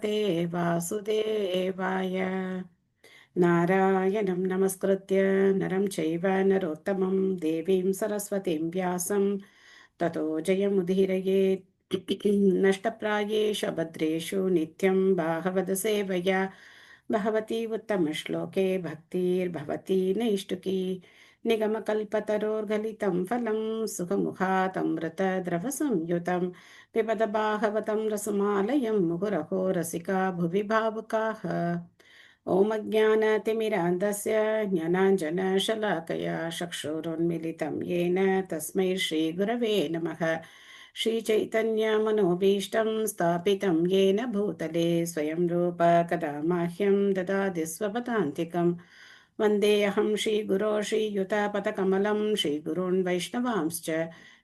भगवते वासुदेवाय। नारायणं नमस्कृत्य नरं चैव नरोत्तमं देवीं सरस्वतीं व्यासं ततो जयमुदीरयेत्। नष्टप्रायेषु भद्रेषु नित्यं बाहवद सेवया भगवती उत्तमश्लोके भक्तिर्भवती नैष्टुकी। निगमकल्पतरोर्गलितं फलं सुखमुखातमृतद्रवसंयुतं पिबद बाहवतं रसमालयं मुहुरहो रसिका भुवि भावुकाः। ॐ अज्ञानतिमिरान्धस्य ज्ञानाञ्जनशलाकया चक्षुरुन्मिलितं येन तस्मै श्रीगुरवे नमः। श्रीचैतन्यमनोभीष्टं स्थापितं येन भूतले स्वयं रूप कदा मह्यं ददाति स्वपदान्तिकं। वन्देऽहं श्रीगुरो श्रीयुतपथकमलं श्रीगुरून् वैष्णवांश्च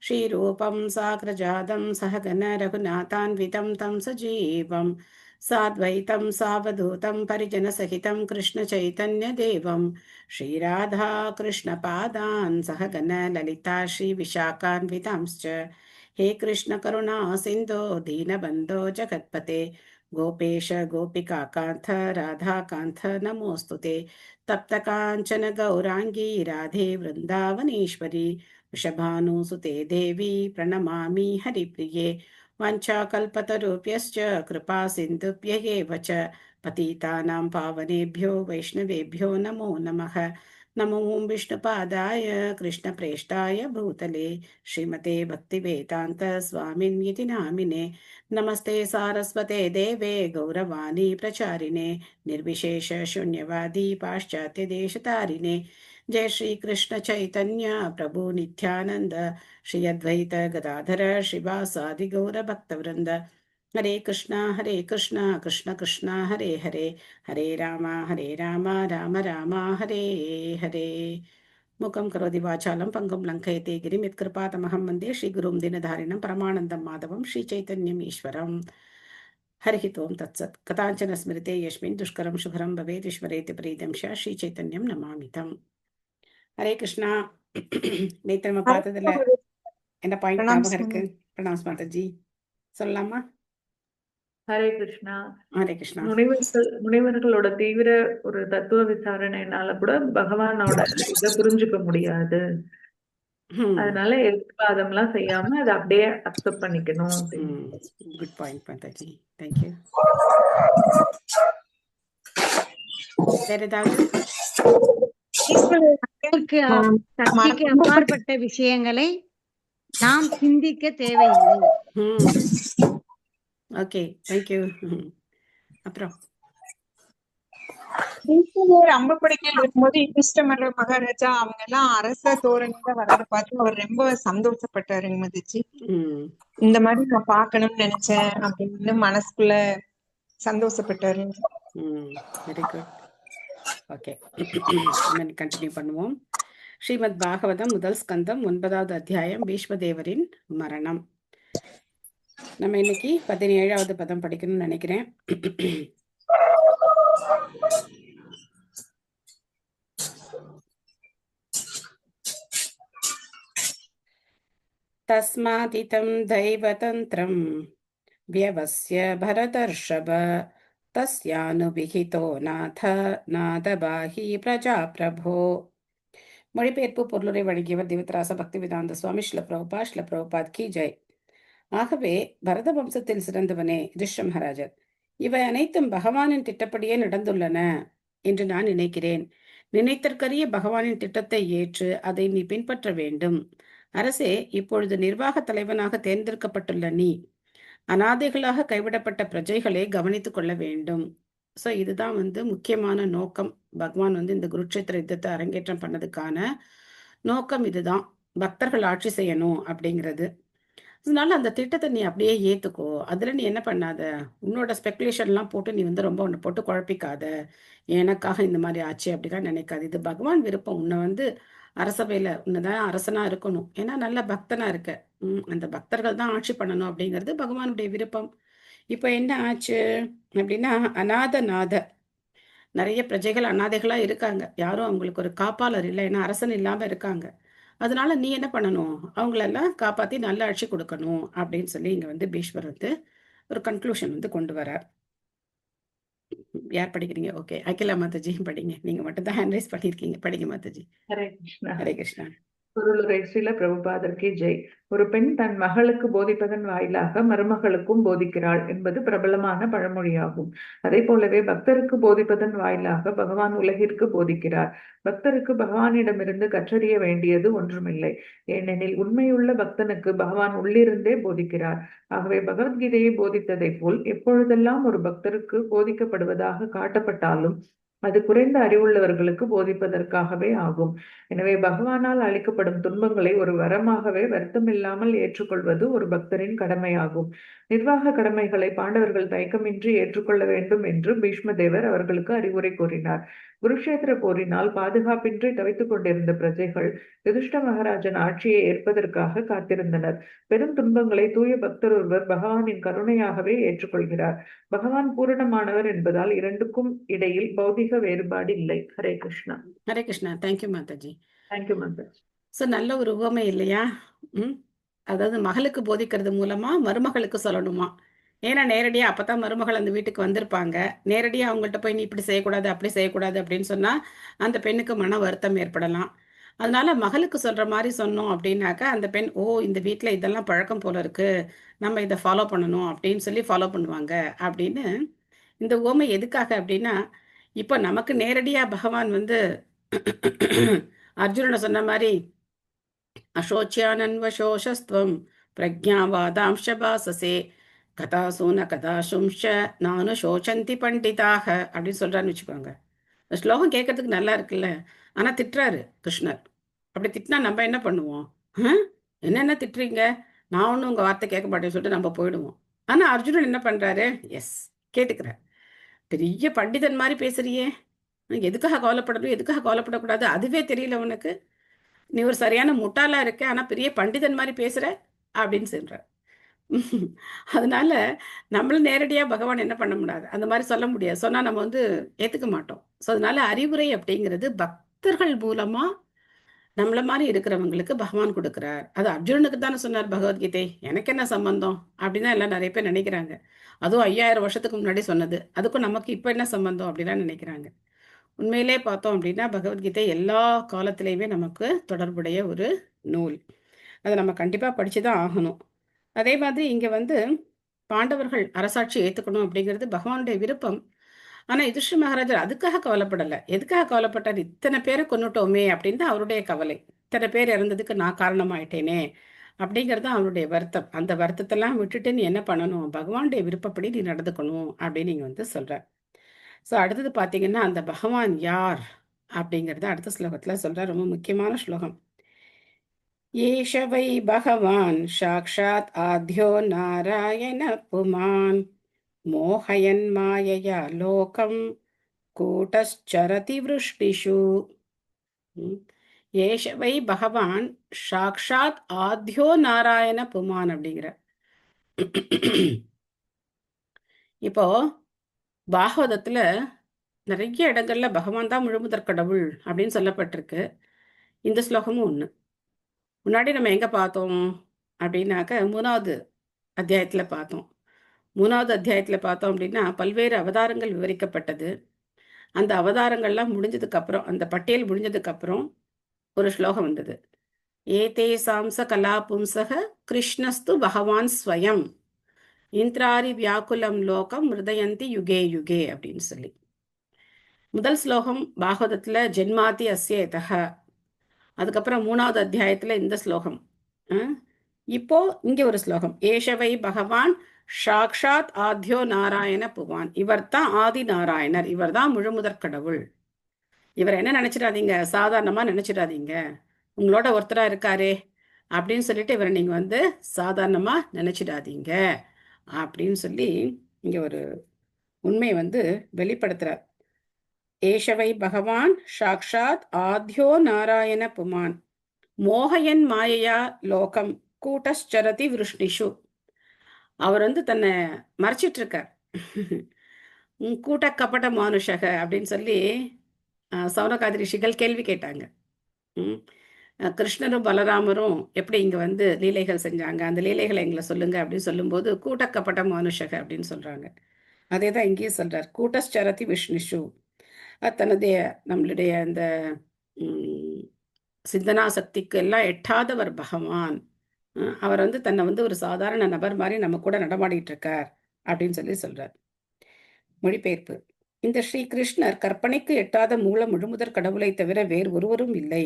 श्रीरूपं साग्रजातं सहगण रघुनाथान्वितं तं सजीवम् साद्वैतं सावधूतं परिजनसहितं कृष्णचैतन्यदेवं श्रीराधा कृष्णपादान् सहगण ललिता श्रीविशाखान्वितांश्च। हे कृष्ण करुणा सिन्धो दीनबन्धो जगत्पते गोपेश गोपिकान्त राधाकान्त नमोऽस्तु ते। तप्तकाञ्चन गौराङ्गी राधे वृन्दावनेश्वरी वृषभानुसुते देवी प्रणमामि हरिप्रिये। वाञ्छाकल्पतरुभ्यश्च कृपा सिन्धुभ्य एव च पतितानां पावनेभ्यो वैष्णवेभ्यो नमो नमः। नमो विष्णुपादाय कृष्णप्रेष्ठाय भूतले श्रीमते भक्तिवेदान्त स्वामिन्यति नामिने। नमस्ते सारस्वते देवे गौरवाणी प्रचारिणे निर्विशेष शून्यवादी पाश्चात्यदेशतारिणे। जय श्री कृष्ण चैतन्य प्रभु नित्यानंद श्री अद्वैत गदाधर श्रीवासादि गौर भक्तवृंद। हरे कृष्णा कृष्ण कृष्ण हरे हरे हरे राम राम राम हरे हरे। मुखं करोति वाचालं पंगुं लङ्घयते गिरिं यत्कृपातमहं वन्दे श्रीगुरुं दिनधारिणं परमानन्दं माधवं श्रीचैतन्यम् ईश्वरम्। हरिः ओं तत्सत्। कथाञ्चन स्मृते यस्मिन् दुष्करं शुभरं भवेत् विस्मरेति प्रीतं च श्रीचैतन्यं नमामि तम्। ஹரே கிருஷ்ணா. நேற்று நம்ம பார்த்ததுல என்ன பாயிண்ட் பிரணாம் ஞாபகம் இருக்கு? சுவாமி. பிரணாம் மாதாஜி சொல்லலாமா? ஹரே கிருஷ்ணா. ஹரே கிருஷ்ணா. முனிவர்களோட தீவிர ஒரு தத்துவ விசாரணைனால கூட பகவானோட இதை புரிஞ்சுக்க முடியாது. அதனால எதிர்வாதம்லாம் செய்யாம அதை அப்படியே அக்செப்ட் பண்ணிக்கணும். Good point Mataji, thank you. வேற ஏதாவது? சக்திக்கு அப்பாற்பட்ட விஷயங்களை நாம் சிந்திக்க தேவையில்லை. Okay, thank you. அப்புறம் அம்பப்படிக்கையில் இருக்கும்போது யுதிஷ்டமர மகாராஜா அவங்க எல்லாம் அரச தோரணையில வர்றத பார்த்து அவர் ரொம்ப சந்தோஷப்பட்டாருங்க மதிச்சு. இந்த மாதிரி நான் பாக்கணும்னு நினைச்சேன் அப்படின்னு மனசுக்குள்ள சந்தோஷப்பட்டாரு. Very good. ஓகே, கண்டினியூ பண்ணுவோம். ஸ்ரீமத் பாகவதம் முதல் ஸ்கந்தம் 9வது அத்தியாயம் பீஷ்மதேவரின் மரணம். நம்ம இன்னைக்கு 17வது பதம் படிக்கணும்னு நினைக்கிறேன். தஸ்மாதிதம் தெய்வதந்திரம் வியவஸ்ய பரதர்ஷப தஸ்யானுபிஹிதோ நாத நாதபாஹி பிரஜா பிரபோ. மொழிபெயர்ப்பு பொருளுரை வழங்கியவர் திவித்ராச பக்திவேதாந்த சுவாமி ஸ்ரீல பிரபுபாத் கி ஜெய். ஆகவே பரத வம்சத்தில் சிறந்தவனே யுதிஷ்ட மகாராஜர், இவை அனைத்தும் பகவானின் திட்டப்படியே நடந்துள்ளன என்று நான் நினைக்கிறேன். நினைத்தற்கரிய பகவானின் திட்டத்தை ஏற்று அதை நீ பின்பற்ற வேண்டும். அரசே, இப்பொழுது நிர்வாக தலைவனாக தேர்ந்தெடுக்கப்பட்டுள்ள நீ அநாதைகளாக கைவிடப்பட்ட பிரஜைகளை கவனித்துக் கொள்ள வேண்டும். ஸோ இதுதான் முக்கியமான நோக்கம். பகவான் இந்த குருட்சேத்திர யுத்தத்தை அரங்கேற்றம் பண்ணதுக்கான நோக்கம் இதுதான். பக்தர்கள் ஆட்சி செய்யணும் அப்படிங்கிறது. அதனால அந்த திட்டத்தை நீ அப்படியே ஏத்துக்கோ. அதுல நீ என்ன பண்ணாத, உன்னோட ஸ்பெகுலேஷன்லாம் போட்டு நீ ரொம்ப உன்னை போட்டு குழப்பிக்காத. எனக்காக இந்த மாதிரி ஆச்சு அப்படிலாம் நினைக்காது. இது பகவான் விருப்பம். உன்னை அரசவையில உன்னதான் அரசனா இருக்கணும். ஏன்னா நல்ல பக்தனா இருக்க. அந்த பக்தர்கள் தான் ஆட்சி பண்ணணும் அப்படிங்கிறது பகவானுடைய விருப்பம். இப்ப என்ன ஆச்சு அப்படின்னா, அநாதநாத நிறைய பிரஜைகள் அநாதைகளா இருக்காங்க. யாரும் அவங்களுக்கு ஒரு காப்பாளர் இல்லை. ஏன்னா அரசன் இல்லாம இருக்காங்க. அதனால நீ என்ன பண்ணணும், அவங்களெல்லாம் காப்பாத்தி நல்ல ஆட்சி கொடுக்கணும் அப்படின்னு சொல்லி இங்க பீஷ்மர் ஒரு கன்க்ளூஷன் கொண்டு வரார். யார் படிக்கிறீங்க? ஓகே, அகிலா மாதாஜி படிங்க. நீங்க மட்டும் தான் ஹேண்ட் ரைஸ் பண்ணியிருக்கீங்க. படிங்க மாதாஜி. ஹரே கிருஷ்ணா. ஹரே கிருஷ்ணா. பொருளுரை ஸ்ரீல பிரபுபாதர் கி ஜெய். ஒரு பெண் தன் மகளுக்கு போதிப்பதன் வாயிலாக மருமகளுக்கும் போதிக்கிறாள் என்பது பிரபலமான பழமொழியாகும். அதே போலவே பக்தருக்கு போதிப்பதன் வாயிலாக பகவான் உலகிற்கு போதிக்கிறார். பக்தருக்கு பகவானிடமிருந்து கற்றறிய வேண்டியது ஒன்றுமில்லை. ஏனெனில் உண்மையுள்ள பக்தனுக்கு பகவான் உள்ளிருந்தே போதிக்கிறார். ஆகவே பகவத்கீதையை போதித்ததைப் போல் எப்பொழுதெல்லாம் ஒரு பக்தருக்கு போதிக்கப்படுவதாக காட்டப்பட்டாலும் அது குறைந்த அறிவுள்ளவர்களுக்கு போதிப்பதற்காகவே ஆகும். எனவே பகவானால் அளிக்கப்படும் துன்பங்களை ஒரு வரமாகவே வருத்தமில்லாமல் ஏற்றுக்கொள்வது ஒரு பக்தரின் கடமையாகும். நிர்வாக கடமைகளை பாண்டவர்கள் தயக்கமின்றி ஏற்றுக்கொள்ள வேண்டும் என்று பீஷ்ம தேவர் அவர்களுக்கு அறிவுரை கூறினார். குருஷேத்திர போரினால் பாதுகாப்பின்றி தவித்துக் கொண்டிருந்த பிரஜைகள் யுதிஷ்ட மகாராஜன் ஆட்சியை ஏற்பதற்காக காத்திருந்தனர். பெரும் துன்பங்களை தூய பக்தர் ஒருவர் பகவானின் கருணையாகவே ஏற்றுக்கொள்கிறார். பகவான் பூரணமானவர் என்பதால் இரண்டுக்கும் இடையில் பௌதிக வேறுபாடு இல்லை. Hare Krishna. Hare Krishna. Thank you Mataji. Thank you Mataji. So நல்ல ஒரு உவமை இல்லையா? அதாவது மகளுக்கு போதிக்கிறது மூலமா மருமகளுக்கு சொல்லணுமா? ஏன்னா நேரடியா அப்பதான் மருமகள் அந்த வீட்டுக்கு வந்திருப்பாங்க. நேரடியா அவங்கள்ட்ட போய் நீ இப்படி செய்யக்கூடாது, அப்படி செய்யக்கூடாது அப்படின்னு சொன்னா அந்த பெண்ணுக்கு மன வருத்தம் ஏற்படலாம். அதனால மகளுக்கு சொல்ற மாதிரி சொன்னோம் அப்படின்னாக்கா அந்த பெண், ஓ இந்த வீட்டில் இதெல்லாம் பழக்கம் போல இருக்கு, நம்ம இதை ஃபாலோ பண்ணணும் அப்படின்னு சொல்லி ஃபாலோ பண்ணுவாங்க அப்படின்னு. இந்த உவமை எதுக்காக அப்படின்னா, இப்போ நமக்கு நேரடியா பகவான் வந்து அர்ஜுனனை சொன்ன மாதிரி அசோச்சியானன்வசோஷஸ்துவம் பிரஜாவாதாம்ச பாசசே கதாசூன கதாசும்ஷ நானு சோச்சந்தி பண்டிதாக அப்படின்னு சொல்றான்னு வச்சுக்கோங்க. இந்த ஸ்லோகம் கேட்கறதுக்கு நல்லா இருக்குல்ல, ஆனா திட்டுறாரு கிருஷ்ணர். அப்படி திட்டினா நம்ம என்ன பண்ணுவோம்? என்னென்ன திட்டுறீங்க, நான் ஒன்றும் உங்க வார்த்தை கேட்க மாட்டேன்னு சொல்லிட்டு நம்ம போயிடுவோம். ஆனா அர்ஜுனன் என்ன பண்றாரு? எஸ், கேட்டுக்கிறார். பெரிய பண்டிதன் மாதிரி பேசுறியே, எதுக்காக கவலைப்படணும், எதுக்காக கவலைப்படக்கூடாது, அதுவே தெரியல உனக்கு, நீ ஒரு சரியான முட்டாளா இருக்க, ஆனா பெரிய பண்டிதன் மாதிரி பேசுற அப்படின்னு சொல்ற. அதனால நம்மளும் நேரடியா பகவான் என்ன பண்ண முடியாது, அந்த மாதிரி சொல்ல முடியாது. சொன்னா நம்ம வந்து ஏத்துக்க மாட்டோம். ஸோ அதனால அறிவுரை அப்படிங்கிறது பக்தர்கள் மூலமா நம்மள மாதிரி இருக்கிறவங்களுக்கு பகவான் கொடுக்கிறார். அது அர்ஜுனனுக்கு தானே சொன்னார் பகவத்கீதை, எனக்கு என்ன சம்பந்தம் அப்படின்னு எல்லாம் நிறைய பேர் நினைக்கிறாங்க. அதுவும் 5000 வருஷத்துக்கு முன்னாடி சொன்னது, அதுக்கும் நமக்கு இப்போ என்ன சம்பந்தம் அப்படிலாம் நினைக்கிறாங்க. உண்மையிலே பார்த்தோம் அப்படின்னா பகவத்கீதை எல்லா காலத்திலையுமே நமக்கு தொடர்புடைய ஒரு நூல். அதை நம்ம கண்டிப்பாக படித்து தான் ஆகணும். அதே மாதிரி இங்கே வந்து பாண்டவர்கள் அரசாட்சி ஏற்றுக்கணும் அப்படிங்கிறது பகவானுடைய விருப்பம். ஆனால் யுதிஷ்ட மகாராஜர் அதுக்காக கவலைப்படலை. எதுக்காக கவலைப்பட்டார்? இத்தனை பேரை கொண்டுட்டோமே அப்படின்னு தான் அவருடைய கவலை. இத்தனை பேர் இறந்ததுக்கு நான் காரணமாயிட்டேனே அப்படிங்கிறது தான் அவருடைய வருத்தம். அந்த வருத்தத்தெல்லாம் விட்டுட்டு நீ என்ன பண்ணணும், பகவானுடைய விருப்பப்படி நீ நடந்துக்கணும் அப்படின்னு நீங்கள் வந்து சொல்கிற. ஸோ அடுத்தது பார்த்தீங்கன்னா அந்த பகவான் யார் அப்படிங்கிறத அடுத்த ஸ்லோகத்தில் சொல்கிற. ரொம்ப முக்கியமான ஸ்லோகம். ஏஷ வை பகவான் சாக்ஷாத் ஆத்யோ நாராயண புமான் மோகயன் மாயையா லோகம் கூட்டச்சரதி விருஷ்டிஷு. ஏஷ வை பகவான் சாக்ஷாத் ஆத்யோ நாராயண புமான் அப்படிங்கிற. இப்போ பாகவதத்துல நிறைய இடங்கள்ல பகவான் தான் முழுமுதற் கடவுள் அப்படின்னு சொல்லப்பட்டிருக்கு. இந்த ஸ்லோகமும் ஒன்று. முன்னாடி நம்ம எங்க பார்த்தோம் அப்படின்னாக்க 3வது அத்தியாயத்துல பார்த்தோம். 3வது அத்தியாயத்துல பார்த்தோம் அப்படின்னா பல்வேறு அவதாரங்கள் விவரிக்கப்பட்டது. அந்த அவதாரங்கள்லாம் முடிஞ்சதுக்கு அப்புறம், அந்த பட்டியல் முடிஞ்சதுக்கு அப்புறம் ஒரு ஸ்லோகம் வந்தது. ஏதே சாம்ச கலா பும்சக கிருஷ்ணஸ்து பகவான் ஸ்வயம் இந்திராரி வியாக்குலம் லோகம் மிருதயந்தி யுகே யுகே அப்படின்னு சொல்லி. முதல் ஸ்லோகம் பாகவதத்துல ஜென்மாதி அஸ்யேதக. அதுக்கப்புறம் 3வது அத்தியாயத்துல இந்த ஸ்லோகம். இப்போ இங்க ஒரு ஸ்லோகம். ஏஷவை பகவான் சாக்ஷாத் ஆத்யோ நாராயண புவான். இவர் தான் ஆதி நாராயணர், இவர் தான் முழுமுதற் கடவுள். இவர் என்ன நினைச்சிடாதீங்க, சாதாரணமா நினைச்சிடாதீங்க. உங்களோட ஒருத்தரா இருக்காரே அப்படின்னு சொல்லிட்டு இவரை நீங்க வந்து சாதாரணமா நினைச்சிடாதீங்க அப்படின்னு சொல்லி இங்க ஒரு உண்மை வந்து வெளிப்படுத்துறார். ஏஷவை பகவான் சாக்ஷாத் ஆத்யோ நாராயண புமான் மோகயன் மாயையா லோகம் கூட்டச்சரதி விருஷ்ணிஷு. அவர் வந்து தன்னை மறைச்சிட்டு இருக்கார். கூட்ட கப்பட்ட மானுஷக அப்படின்னு சொல்லி சௌனகாதி ரிஷிகள் கேள்வி கேட்டாங்க. கிருஷ்ணரும் பலராமரும் எப்படி இங்க வந்து லீலைகள் செஞ்சாங்க, அந்த லீலைகளை எங்களை சொல்லுங்க அப்படின்னு சொல்லும்போது கூட்டக்கப்பட்ட மானுஷக அப்படின்னு சொல்றாங்க. அதே தான் இங்கேயும் சொல்றார். கூட்டஸ்சரதி விஷ்ணுஷு. தன்னுடைய நம்மளுடைய அந்த சிந்தனா சக்திக்கு எல்லாம் எட்டாதவர் பகவான். அவர் தன்னை ஒரு சாதாரண நபர் மாதிரி நம்ம கூட நடமாடிட்டு இருக்கார் அப்படின்னு சொல்றார். மொழிபெயர்ப்பு. இந்த ஸ்ரீ கிருஷ்ணர் கற்பனைக்கு எட்டாத மூல முழுமுதற் கடவுளை தவிர வேறு ஒருவரும் இல்லை.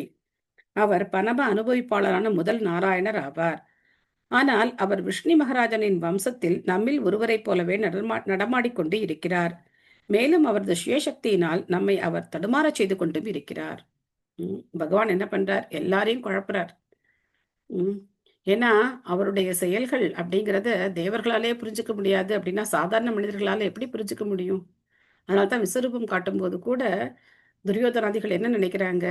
அவர் பரம அனுபவிப்பாளரான முதல் நாராயணர் ஆவார். ஆனால் அவர் விஷ்ணு மகாராஜனின் வம்சத்தில் நம்மில் ஒருவரைப் போலவே நடமாடிக்கொண்டு இருக்கிறார். மேலும் அவரது சுயசக்தியினால் நம்மை அவர் தடுமாறச் செய்து கொண்டும் இருக்கிறார். பகவான் என்ன பண்றார்? எல்லாரையும் குழப்புறார். ஏன்னா அவருடைய செயல்கள் அப்படிங்கிறத தேவர்களாலே புரிஞ்சுக்க முடியாது அப்படின்னா சாதாரண மனிதர்களால எப்படி புரிஞ்சுக்க முடியும்? அதனால்தான் விஸ்வரூபம் காட்டும் போது கூட துரியோதனாதிகள் என்ன நினைக்கிறாங்க?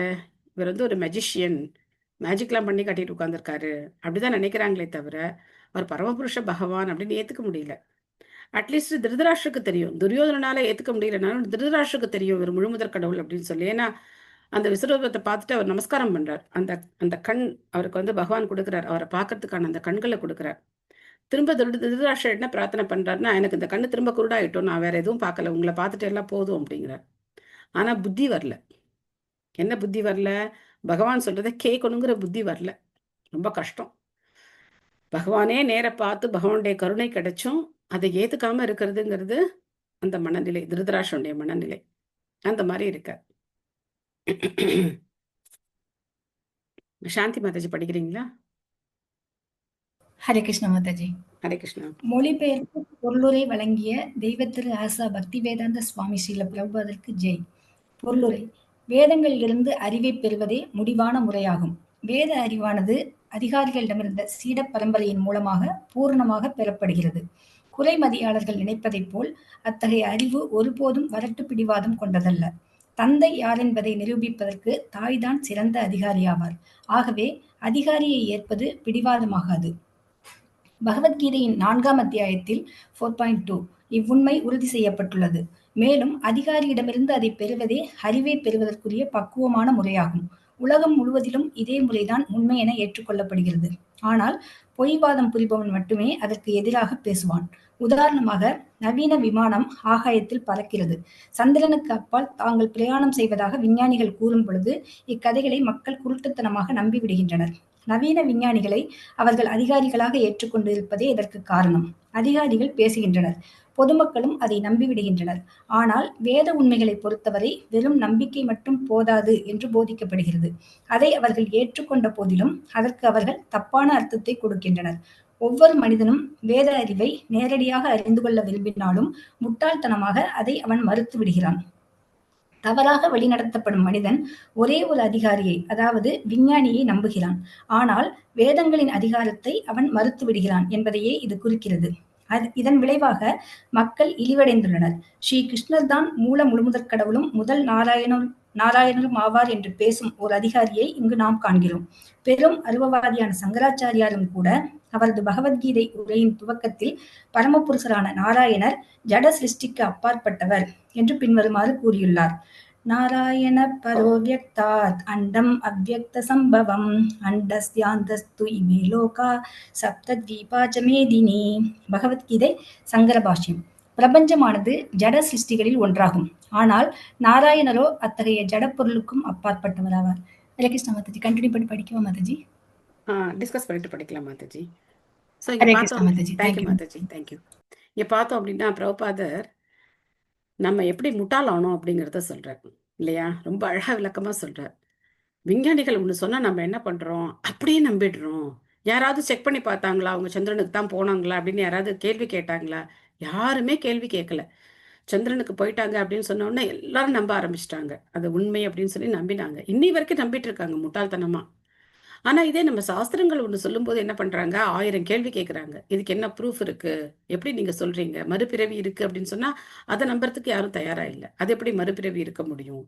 இவர் ஒரு மெஜிஷியன், மேஜிக்லாம் பண்ணி காட்டிட்டு உட்கார்ந்துருக்காரு அப்படிதான் நினைக்கிறாங்களே தவிர அவர் பரமபுருஷ பகவான் அப்படின்னு ஏத்துக்க முடியல. அட்லீஸ்ட் திருதராஷ்டிரக்கு தெரியும், துரியோதனால ஏத்துக்க முடியலனாலும் திருதராஷ்டிரக்கு தெரியும் இவர் முழுமுதற் கடவுள் அப்படின்னு சொல்லி. ஏன்னா அந்த விஸ்வரூபத்தை பார்த்துட்டு அவர் நமஸ்காரம் பண்றார். அந்த அந்த கண் அவருக்கு பகவான் கொடுக்குறார், அவரை பார்க்கறதுக்கான அந்த கண்களை கொடுக்குறார். திரும்ப திருதராஷ்டிரர் என்ன பிரார்த்தனை பண்றாருன்னா, எனக்கு இந்த கண்ணு திரும்ப குருடாயிட்டோம், நான் வேற எதுவும் பார்க்கல, உங்களை பார்த்துட்டு எல்லாம் போதும் அப்படிங்கிறார். ஆனா புத்தி வரல. என்ன புத்தி வரல? பகவான் சொல்றதை கேட்கணுங்கிற புத்தி வரல. ரொம்ப கஷ்டம். பகவானே நேர பார்த்து பகவானுடைய கருணை கிடைச்சும் அதை ஏத்துக்காம இருக்கிறதுங்கிறது அந்த மனநிலை, திருதராஷ்டிரனுடைய மனநிலை அந்த மாதிரி இருக்க. சாந்தி மாதாஜி படிக்கிறீங்களா? ஹரே கிருஷ்ண மாதாஜி. ஹரே கிருஷ்ணா. மொழிபெயர்ப்பு பொருளுரை வழங்கிய தெய்வத்திரு ஆசா பக்தி வேதாந்த சுவாமி ஸ்ரீல பிரபுபாதருக்கு ஜெய். பொருளுரை. வேதங்களிலிருந்து அறிவை பெறுவதே முடிவான முறையாகும். வேத அறிவானது அதிகாரிகளிடமிருந்த சீட பரம்பரையின் மூலமாக பூர்ணமாக பெறப்படுகிறது. குறைமதியாளர்கள் நினைப்பதைப் போல் அத்தகைய அறிவு ஒருபோதும் வரட்டு பிடிவாதம் கொண்டதல்ல. தந்தை யாரென்பதை நிரூபிப்பதற்கு தாய்தான் சிறந்த அதிகாரியாவார். ஆகவே அதிகாரியை ஏற்பது பிடிவாதமாகாது. பகவத்கீதையின் 4ஆம் அத்தியாயத்தில் 4.2 இவ்வுண்மை உறுதி செய்யப்பட்டுள்ளது. மேலும் அதிகாரியிடமிருந்து அதை பெறுவதே அறிவை பெறுவதற்குரிய பக்குவமான முறையாகும். உலகம் முழுவதிலும் இதே முறைதான் உண்மை என ஏற்றுக்கொள்ளப்படுகிறது. ஆனால் பொய்வாதம் புரிபவன் மட்டுமே அதற்கு எதிராக பேசுவான். உதாரணமாக, நவீன விமானம் ஆகாயத்தில் பறக்கிறது. சந்திரனுக்கு அப்பால் தாங்கள் பிரயாணம் செய்வதாக விஞ்ஞானிகள் கூறும் பொழுது இக்கதைகளை மக்கள் குருட்டுத்தனமாக நம்பிவிடுகின்றனர். நவீன விஞ்ஞானிகளை அவர்கள் அதிகாரிகளாக ஏற்றுக்கொண்டு இருப்பதே இதற்கு காரணம். அதிகாரிகள் பேசுகின்றனர், பொதுமக்களும் அதை நம்பிவிடுகின்றனர். ஆனால் வேத உண்மைகளை பொறுத்தவரை வெறும் நம்பிக்கை மட்டும் போதாது என்று போதிக்கப்படுகிறது. அதை அவர்கள் ஏற்றுக்கொண்ட போதிலும் அதற்கு அவர்கள் தப்பான அர்த்தத்தை கொடுக்கின்றனர். ஒவ்வொரு மனிதனும் வேத அறிவை நேரடியாக அறிந்து கொள்ள விரும்பினாலும் முட்டாள்தனமாக அதை அவன் மறுத்து விடுகிறான். தவறாக வழிநடத்தப்படும் மனிதன் ஒரே ஒரு அதிகாரியை, அதாவது விஞ்ஞானியை நம்புகிறான். ஆனால் வேதங்களின் அதிகாரத்தை அவன் மறுத்து விடுகிறான் என்பதையே இது குறிக்கிறது. இதன் விளைவாக மக்கள் இழிவடைந்துள்ளனர். ஸ்ரீ கிருஷ்ணர் தான் மூல முழுமுதற் கடவுளும் முதல் நாராயணரும் ஆவார் என்று பேசும் ஒரு அதிகாரியை இங்கு நாம் காண்கிறோம். பெரும் அருவவாதியான சங்கராச்சாரியாரும் கூட அவரது பகவத்கீதை உரையின் துவக்கத்தில் பரமபுருஷரான நாராயணர் ஜட சிருஷ்டிக்கு அப்பாற்பட்டவர் என்று பின்வருமாறு கூறியுள்ளார். நாராயண பரோவ்யக்தாத் அண்டம் அவ்யக்த சம்பவம் அண்டஸ்யாந்தஸ்து இமே லோகா சப்தத்வீபாச்ச மேதினி. பகவத்கீதை சங்கர பாஷ்யம். பிரபஞ்சமானது ஜட சிருஷ்டிகளில் ஒன்றாகும். ஆனால் நாராயணரோ அத்தகைய ஜட பொருளுக்கும் அப்பாற்பட்டவராவார். ஹரே கிருஷ்ண மாதாஜி. கண்டினியூ பண்ணி படிக்கவா மாதாஜி? டிஸ்கஸ் பண்ணிட்டு படிக்கலாம் Mataji. So Hare Krishna Mataji. Thank you Mataji, thank you. இங்கே பார்த்தோம் அப்படின்னா பிரபுபாதர் நம்ம எப்படி முட்டாளானோம் அப்படிங்கிறத சொல்றார் இல்லையா? ரொம்ப அழகா விளக்கமா சொல்றார். விஞ்ஞானிகள் ஒன்று சொன்னா நம்ம என்ன பண்றோம்? அப்படியே நம்பிடுறோம். யாராவது செக் பண்ணி பார்த்தாங்களா, அவங்க சந்திரனுக்கு தான் போனாங்களா அப்படின்னு யாராவது கேள்வி கேட்டாங்களா? யாருமே கேள்வி கேட்கல. சந்திரனுக்கு போயிட்டாங்க அப்படின்னு சொன்ன உடனே எல்லாரும் நம்ப ஆரம்பிச்சிட்டாங்க. அது உண்மை அப்படின்னு சொல்லி நம்பினாங்க. இன்னி வரைக்கும் நம்பிட்டு இருக்காங்க முட்டாள்தனமா. ஆனா இதே நம்ம சாஸ்திரங்கள் ஒண்ணு சொல்லும்போது என்ன பண்றாங்க? 1000 கேள்வி கேட்கறாங்க. இதுக்கு என்ன ப்ரூஃப் இருக்கு? எப்படி நீங்க சொல்றீங்க? மறுபிறவி இருக்கு அப்படின்னு சொன்னா அதை நம்புறதுக்கு யாரும் தயாரா இல்லை. அது எப்படி மறுபிறவி இருக்க முடியும்?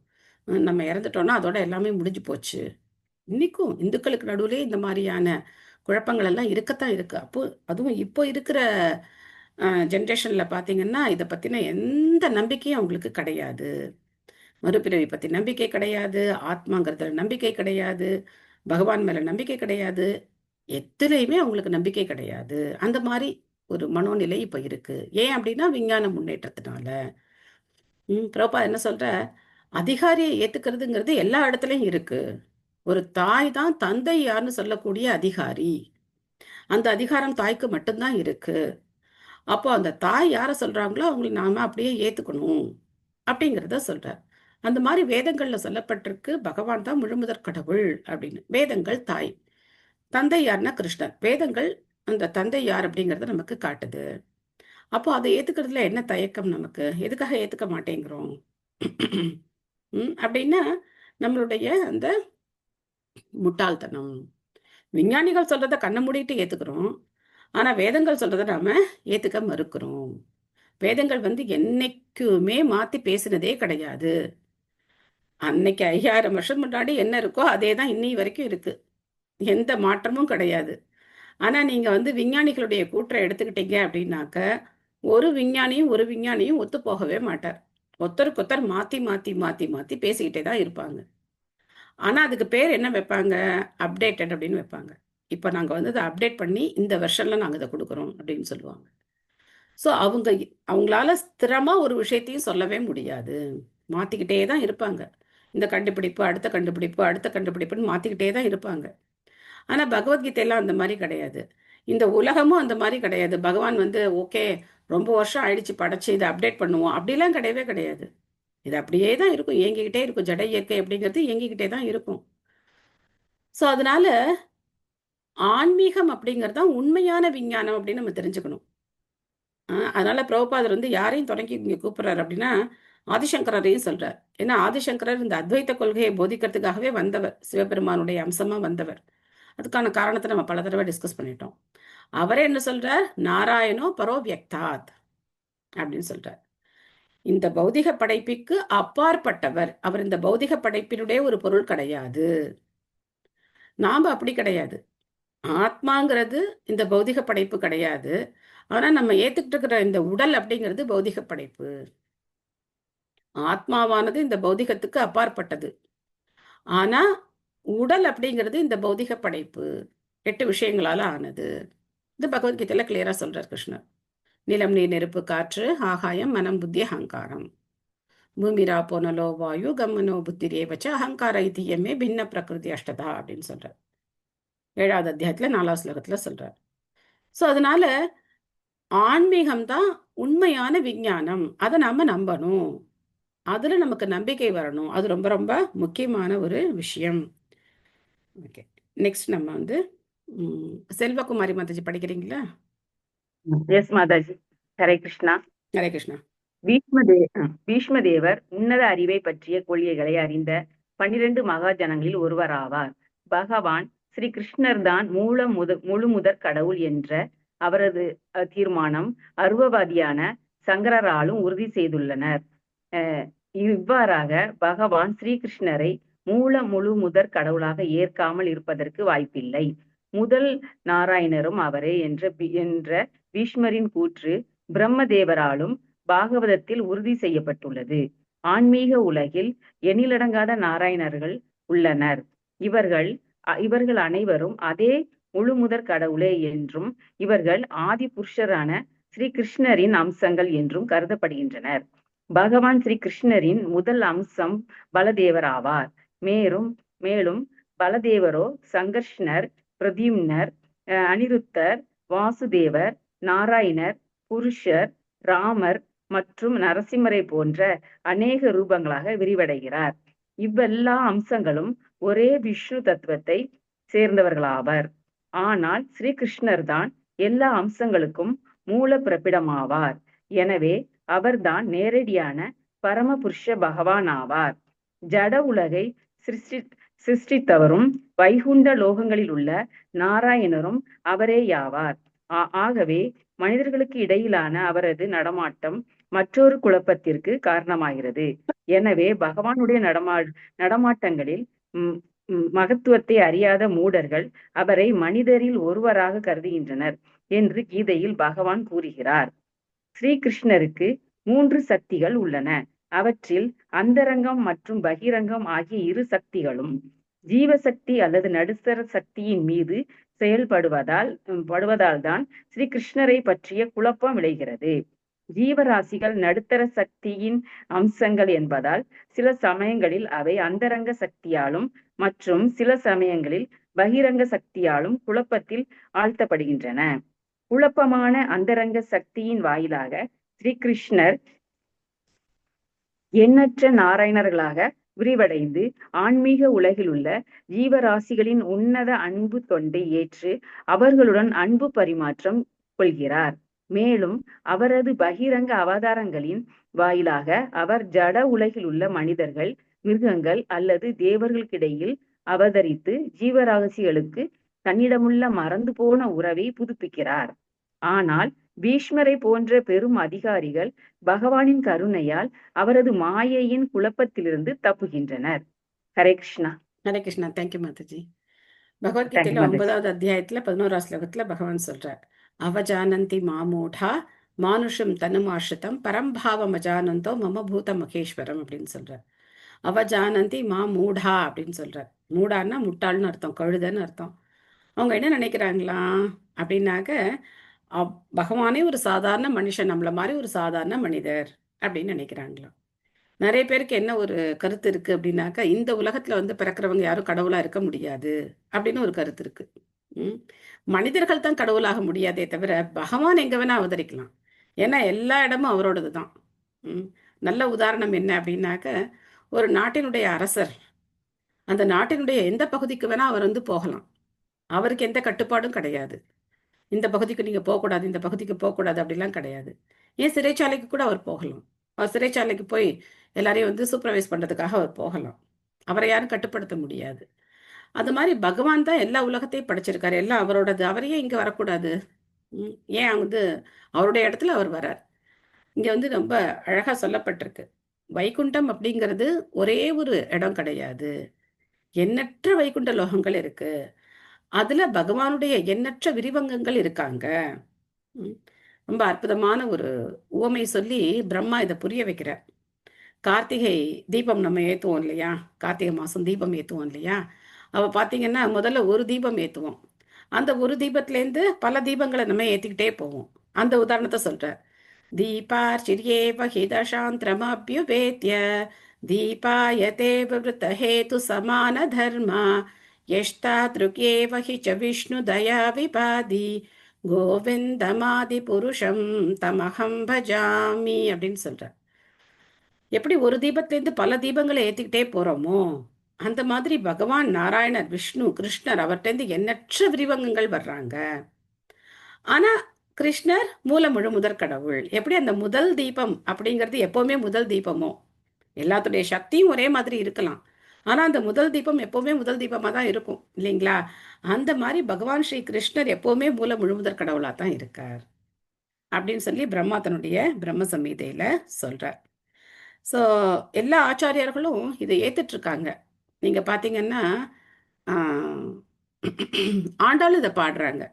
நம்ம இறந்துட்டோம்னா அதோட எல்லாமே முடிஞ்சு போச்சு. இன்னைக்கும் இந்துக்களுக்கு நடுவுலே இந்த மாதிரியான குழப்பங்கள் எல்லாம் இருக்கத்தான் இருக்கு. அப்போ அதுவும் இப்போ இருக்கிற ஜென்ரேஷன்ல பாத்தீங்கன்னா இதை பத்தின எந்த நம்பிக்கையும் அவங்களுக்கு கிடையாது. மறுபிறவி பத்தி நம்பிக்கை கிடையாது, ஆத்மாங்கிறதுல நம்பிக்கை கிடையாது, பகவான் மேல நம்பிக்கை கிடையாது, எத்தனையுமே அவங்களுக்கு நம்பிக்கை கிடையாது. அந்த மாதிரி ஒரு மனோநிலை இப்ப இருக்கு. ஏன் அப்படின்னா விஞ்ஞான முன்னேற்றத்தினால. பிரபா என்ன சொல்ற, அதிகாரியை ஏத்துக்கிறதுங்கிறது எல்லா இடத்துலயும் இருக்கு. ஒரு தாய் தான் தந்தை யாருன்னு சொல்லக்கூடிய அதிகாரி. அந்த அதிகாரம் தாய்க்கு மட்டும்தான் இருக்கு. அப்போ அந்த தாய் யார சொல்றாங்களோ அவங்கள நாம அப்படியே ஏத்துக்கணும் அப்படிங்கிறத சொல்றார். அந்த மாதிரி வேதங்கள்ல சொல்லப்பட்டிருக்கு, பகவான் தான் முழுமுதற் கடவுள் அப்படின்னு. வேதங்கள் தாய், தந்தை யாருன்னா கிருஷ்ணர். வேதங்கள் அந்த தந்தை யார் அப்படிங்கறத நமக்கு காட்டுது. அப்போ அதை ஏத்துக்கிறதுல என்ன தயக்கம் நமக்கு? எதுக்காக ஏத்துக்க மாட்டேங்கிறோம்? அப்படின்னா நம்மளுடைய அந்த முட்டாள்தனம். விஞ்ஞானிகள் சொல்றத கண்ண மூடிட்டு ஏத்துக்கிறோம். ஆனா வேதங்கள் சொல்றத நாம ஏத்துக்க மறுக்கிறோம். வேதங்கள் என்னைக்குமே மாத்தி பேசினதே கிடையாது. அன்னைக்கு 5000 வருஷம் முன்னாடி என்ன இருக்கோ அதே தான் இன்னி வரைக்கும் இருக்கு. எந்த மாற்றமும் கிடையாது. ஆனா நீங்க விஞ்ஞானிகளுடைய கூற்றை எடுத்துக்கிட்டீங்க அப்படின்னாக்க, ஒரு விஞ்ஞானியும் ஒத்து போகவே மாட்டார். ஒருத்தருக்கொருத்தர் மாத்தி மாத்தி மாத்தி மாத்தி பேசிக்கிட்டே தான் இருப்பாங்க. ஆனா அதுக்கு பேர் என்ன வைப்பாங்க? அப்டேட்டட் அப்படின்னு வைப்பாங்க. இப்ப நாங்க இதை அப்டேட் பண்ணி இந்த வெர்ஷன்ல நாங்க இதை கொடுக்குறோம் அப்படின்னு சொல்லுவாங்க. ஸோ அவங்களால ஸ்திரமா ஒரு விஷயத்தையும் சொல்லவே முடியாது. மாத்திக்கிட்டே தான் இருப்பாங்க. இந்த கண்டுபிடிப்பு, அடுத்த கண்டுபிடிப்பு, அடுத்த கண்டுபிடிப்புன்னு மாத்திக்கிட்டே தான் இருப்பாங்க. ஆனா பகவத்கீதையெல்லாம் அந்த மாதிரி கிடையாது. இந்த உலகமும் அந்த மாதிரி கிடையாது. பகவான் ஓகே ரொம்ப வருஷம் ஆயிடுச்சு படைச்சு இதை அப்டேட் பண்ணுவோம் அப்படிலாம் கிடையவே கிடையாது. இது அப்படியே தான் இருக்கும், இயங்கிக்கிட்டே இருக்கும். ஜட இயற்கை அப்படிங்கிறது இயங்கிக்கிட்டே தான் இருக்கும். ஸோ அதனால ஆன்மீகம் அப்படிங்கிறது தான் உண்மையான விஞ்ஞானம் அப்படின்னு நம்ம தெரிஞ்சுக்கணும். அதனால பிரபுபாதர் யாரையும் தொடங்கி இங்க கூப்பிடுறாரு அப்படின்னா ஆதிசங்கரையும் சொல்றார். ஏன்னா ஆதிசங்கரர் இந்த அத்வைத்த கொள்கையை போதிக்கிறதுக்காகவே வந்தவர், சிவபெருமானுடைய அம்சமா வந்தவர். அதுக்கான காரணத்தை நம்ம பல தடவை டிஸ்கஸ் பண்ணிட்டோம். அவரே என்ன சொல்றார்? நாராயணோ பரோ வியக்தாத் அப்படின்னு சொல்றார். இந்த பௌதிக படைப்புக்கு அப்பாற்பட்டவர் அவர். இந்த பௌதிக படைப்பினுடைய ஒரு பொருள் கிடையாது. நாம அப்படி கிடையாது. ஆத்மாங்கிறது இந்த பௌதிக படைப்பு கிடையாது. ஆனா நம்ம ஏத்துக்கிட்டு இருக்கிற இந்த உடல் அப்படிங்கிறது பௌதிக படைப்பு. ஆத்மாவானது இந்த பௌதிகத்துக்கு அப்பாற்பட்டது. ஆனா உடல் அப்படிங்கிறது இந்த பௌதிக படைப்பு 8 விஷயங்களால ஆனது. இது பகவத்கீதையில கிளியரா சொல்றார் கிருஷ்ணர். நிலம், நீர், நெருப்பு, காற்று, ஆகாயம், மனம், புத்தி, அகங்காரம். பூமிரா போனலோ வாயு கம்மனோ புத்திரேவச்ச அகங்கார இத்தியமே பின்ன பிரகிருதி அஷ்டதா அப்படின்னு சொல்றார். 7வது அத்தியாயத்துல 4வது ஸ்லோகத்துல சொல்றார். ஸோ அதனால ஆன்மீகம் தான் உண்மையான விஞ்ஞானம். அதை நாம நம்பணும். அதுல நமக்கு நம்பிக்கை வரணும். அது ரொம்ப ரொம்ப முக்கியமான ஒரு விஷயம். ஓகே, நெக்ஸ்ட் நம்ம செல்வகுமாரி மாதாஜி படிக்கிறீங்களா? எஸ் மாதாஜி. ஹரே கிருஷ்ணா. ஹரே கிருஷ்ணா. பீஷ்மதேவர் உன்னத அறிவை பற்றிய கொள்கைகளை அறிந்த 12 மகாஜனங்களில் ஒருவராவார். பகவான் ஸ்ரீ கிருஷ்ணர் தான் முழு முதற் கடவுள் என்ற அவரது தீர்மானம் அருவவாதியான சங்கரராலும் உறுதி செய்துள்ளனர். இவ்வாறாக பகவான் ஸ்ரீகிருஷ்ணரை முழு முதற் கடவுளாக ஏற்காமல் இருப்பதற்கு வாய்ப்பில்லை. முதல் நாராயணரும் அவரே என்ற பீஷ்மரின் கூற்று பிரம்மதேவராலும் பாகவதத்தில் உறுதி செய்யப்பட்டுள்ளது. ஆன்மீக உலகில் எண்ணிலடங்காத நாராயணர்கள் உள்ளனர். இவர்கள் அனைவரும் அதே முழுமுதற் கடவுளே என்றும் இவர்கள் ஆதி புருஷரான ஸ்ரீ கிருஷ்ணரின் அம்சங்கள் என்றும் கருதப்படுகின்றனர். பகவான் ஸ்ரீ கிருஷ்ணரின் முதல் அம்சம் பலதேவர் ஆவார். மேலும் பலதேவரோ சங்கர்ஷ்ணர், பிரத்யும்னர், அனிருத்தர், வாசுதேவர், நாராயணர், புருஷர், ராமர் மற்றும் நரசிம்மரை போன்ற அநேக ரூபங்களாக விரிவடைகிறார். இவ்வெல்லா அம்சங்களும் ஒரே விஷ்ணு தத்துவத்தை சேர்ந்தவர்களாவர். ஆனால் ஸ்ரீ கிருஷ்ணர் தான் எல்லா அம்சங்களுக்கும் மூல பிறப்பிடமாவார். எனவே அவர்தான் நேரடியான பரமபுருஷ பகவான் ஆவார். ஜட உலகை சிருஷ்டித்தவரும் வைகுண்ட லோகங்களில் உள்ள நாராயணரும் அவரேயாவார். ஆகவே மனிதர்களுக்கு இடையிலான அவரது நடமாட்டம் மற்றொரு குழப்பத்திற்கு காரணமாகிறது. எனவே பகவானுடைய நடமாட்டங்களில் மகத்துவத்தை அறியாத மூடர்கள் அவரை மனிதரில் ஒருவராக கருதுகின்றனர் என்று கீதையில் பகவான் கூறுகிறார். ஸ்ரீகிருஷ்ணருக்கு 3 சக்திகள் உள்ளன. அவற்றில் அந்தரங்கம் மற்றும் பகிரங்கம் ஆகிய 2 சக்திகளும் ஜீவசக்தி அல்லது நடுத்தர சக்தியின் மீது படுவதால் தான் ஸ்ரீ கிருஷ்ணரை பற்றிய குழப்பம் விளைகிறது. ஜீவராசிகள் நடுத்தர சக்தியின் அம்சங்கள் என்பதால் சில சமயங்களில் அவை அந்தரங்க சக்தியாலும் மற்றும் சில சமயங்களில் பகிரங்க சக்தியாலும் குழப்பத்தில் ஆழ்த்தப்படுகின்றன. குழப்பமான அந்தரங்க சக்தியின் வாயிலாக ஸ்ரீ கிருஷ்ணர் எண்ணற்ற நாராயணர்களாக விரிவடைந்து ஆன்மீக உலகில் உள்ள ஜீவராசிகளின் உன்னத அன்பு தொண்டை ஏற்று அவர்களுடன் அன்பு பரிமாற்றம் கொள்கிறார். மேலும் அவரது பகிரங்க அவதாரங்களின் வாயிலாக அவர் ஜட உலகில் உள்ள மனிதர்கள், மிருகங்கள் அல்லது தேவர்களுக்கிடையில் அவதரித்து ஜீவராசிகளுக்கு தன்னிடமுள்ள மறந்து போன உறவை புதுப்பிக்கிறார். ஆனால் பீஷ்மரை போன்ற பெரும் அதிகாரிகள் பகவானின் கருணையால் அவரது மாயையின் குழப்பத்திலிருந்து தப்புகின்றனர். ஹரே கிருஷ்ணா. ஹரே கிருஷ்ணா. தேங்க்யூ மாதாஜி. பகவத்கீதையில 9வது அத்தியாயத்துல 11வது ஸ்லோகத்துல பகவான் சொல்றார், அவஜானந்தி மாமூடா மானுஷம் தனுமாஷிதம் பரம்பாவம் அஜானந்தோ மம பூத மகேஸ்வரம் அப்படின்னு சொல்றார். அவஜானந்தி மாமூடா அப்படின்னு சொல்றார். மூடான்னா முட்டாள்னு அர்த்தம், கழுதன்னு அர்த்தம். அவங்க என்ன நினைக்கிறாங்களா அப்படின்னாக்க, பகவானே ஒரு சாதாரண மனுஷன், நம்மள மாதிரி ஒரு சாதாரண மனிதர் அப்படின்னு நினைக்கிறாங்களாம். நிறைய பேருக்கு என்ன ஒரு கருத்து இருக்கு அப்படின்னாக்கா, இந்த உலகத்துல பிறக்கிறவங்க யாரும் கடவுளா இருக்க முடியாது அப்படின்னு ஒரு கருத்து இருக்கு. மனிதர்கள் தான் கடவுளாக முடியாதே தவிர பகவான் எங்க வேணா அவதரிக்கலாம். ஏன்னா எல்லா இடமும் அவரோடது தான். நல்ல உதாரணம் என்ன அப்படின்னாக்க, ஒரு நாட்டினுடைய அரசர் அந்த நாட்டினுடைய எந்த பகுதிக்கு வேணா அவர் போகலாம். அவருக்கு எந்த கட்டுப்பாடும் கிடையாது. இந்த பகுதிக்கு நீங்க போகக்கூடாது, இந்த பகுதிக்கு போகக்கூடாது அப்படிலாம் கிடையாது. ஏன் சிறைச்சாலைக்கு கூட அவர் போகலாம். அவர் சிறைச்சாலைக்கு போய் எல்லாரையும் சூப்பர்வைஸ் பண்றதுக்காக அவர் போகலாம். அவரை யாரும் கட்டுப்படுத்த முடியாது. அது மாதிரி பகவான் தான் எல்லா உலகத்தையும் படைச்சிருக்காரு, எல்லாம் அவரோடது. அவரையே இங்க வரக்கூடாது? ஏன் அவருடைய இடத்துல அவர் வரார். இங்க ரொம்ப அழகா சொல்லப்பட்டிருக்கு, வைகுண்டம் அப்படிங்கிறது ஒரே ஒரு இடம் கிடையாது, எண்ணற்ற வைகுண்ட லோகங்கள் இருக்கு. அதுல பகவானுடைய எண்ணற்ற விரிவங்கங்கள் இருக்காங்க. ரொம்ப அற்புதமான ஒரு உவமை சொல்லி பிரம்மா இதை புரிய வைக்கிறார். கார்த்திகை தீபம் நம்ம ஏற்றுவோம் இல்லையா, கார்த்திகை மாதம் தீபம் ஏற்றுவோம் இல்லையா, அவ பார்த்தீங்கன்னா முதல்ல ஒரு தீபம் ஏற்றுவோம். அந்த ஒரு தீபத்துலேருந்து பல தீபங்களை நம்ம ஏற்றிக்கிட்டே போவோம். அந்த உதாரணத்தை சொல்கிறார். தீபார்ச்சிர்யேவ ஹிதசாந்திரமப்யுபேத்ய தீபாயதே விவருத்தஹேது சமான தர்மா யஷ்டாத்ருக்யேவ ஹி ச விஷ்ணு தயா விபாதி கோவிந்தமாதி புருஷம் தமஹம் பஜாமி அப்படின்னு சொல்கிறார். எப்படி ஒரு தீபத்திலேருந்து பல தீபங்களை ஏற்றிக்கிட்டே போகிறோமோ, அந்த மாதிரி பகவான் நாராயணர், விஷ்ணு, கிருஷ்ணர் அவர்கிட்டேருந்து எண்ணற்ற விரிவங்கங்கள் வர்றாங்க. ஆனால் கிருஷ்ணர் மூல முழு முதற் கடவுள். எப்படி அந்த முதல் தீபம் அப்படிங்கிறது எப்போவுமே முதல் தீபமோ, எல்லாத்துடைய சக்தியும் ஒரே மாதிரி இருக்கலாம், ஆனால் அந்த முதல் தீபம் எப்போவுமே முதல் தீபமாக தான் இருக்கும் இல்லைங்களா? அந்த மாதிரி பகவான் ஸ்ரீ கிருஷ்ணர் எப்போவுமே மூல முழு முதற் கடவுளாக தான் இருக்கார் அப்படின்னு சொல்லி பிரம்மா தன்னுடைய பிரம்ம சம்ஹிதையில் சொல்கிறார். ஸோ எல்லா ஆச்சாரியர்களும் இதை ஏற்றுட்ருக்காங்க. நீங்கள் பார்த்தீங்கன்னா ஆண்டாலும் இதை பாடுறாங்க.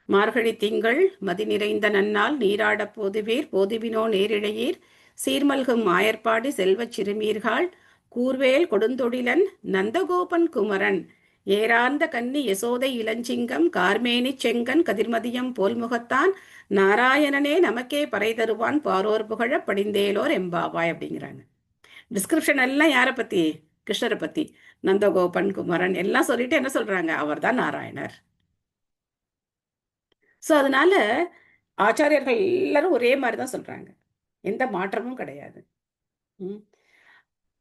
மார்கழி திங்கள் மதி நிறைந்த நன்னால் நீராட போதுவீர் போதுவினோ நேரிழையீர் சீர்மல்கும் ஆயர்பாடி செல்வச் சிறுமீர்கள் கூர்வேல் கொடுந்தொடிலன் நந்தகோபன் குமரன் ஏரார்ந்த கன்னி யசோதை இளஞ்சிங்கம் கார்மேனி செங்கன் கதிர்மதியம் போல்முகத்தான் நாராயணனே நமக்கே பறை தருவான் பாரோர் புகழ படிந்தேலோர் எம்பாவாய் அப்படிங்கிறாங்க. டிஸ்கிரிப்ஷன் எல்லாம் யாரை பற்றி? கிருஷ்ணரை பற்றி. நந்தகோபன் குமரன் எல்லாம் சொல்லிட்டு என்ன சொல்றாங்க? அவர் தான் நாராயணர். ஸோ அதனால ஆச்சாரியர்கள் எல்லாரும் ஒரே மாதிரி தான் சொல்றாங்க, எந்த மாற்றமும் கிடையாது.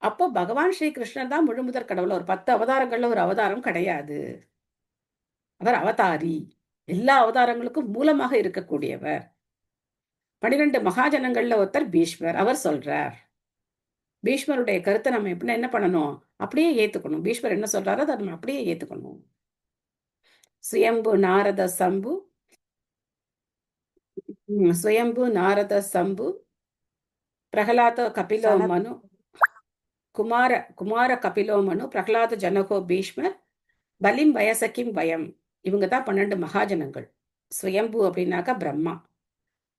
அப்போ பகவான் ஸ்ரீ கிருஷ்ணர் தான் முழு முதற் கடவுள். ஒரு 10 அவதாரங்கள்ல ஒரு அவதாரம் கிடையாது. அவர் அவதாரி, எல்லா அவதாரங்களுக்கும் மூலமாக இருக்கக்கூடியவர். 12 மகாஜனங்கள்ல ஒருத்தர் பீஷ்மர். அவர் சொல்றார், பீஷ்மருடைய கருத்தை நம்ம எப்படி என்ன பண்ணணும்? அப்படியே ஏத்துக்கணும். பீஷ்மர் என்ன சொல்றாரோ அதை நம்ம அப்படியே ஏத்துக்கணும். சுயம்பு நாரத சம்பு சுயம்பு நாரத சம்பு பிரகலாத கபிலோ மனு குமார கபிலோ மனு பிரகலாத ஜனகோ பீஷ்மர் பலிம் வயசக்கிம் பயம். இவங்க தான் 12 மகாஜனங்கள். சுயம்பு அப்படின்னாக்கா பிரம்மா,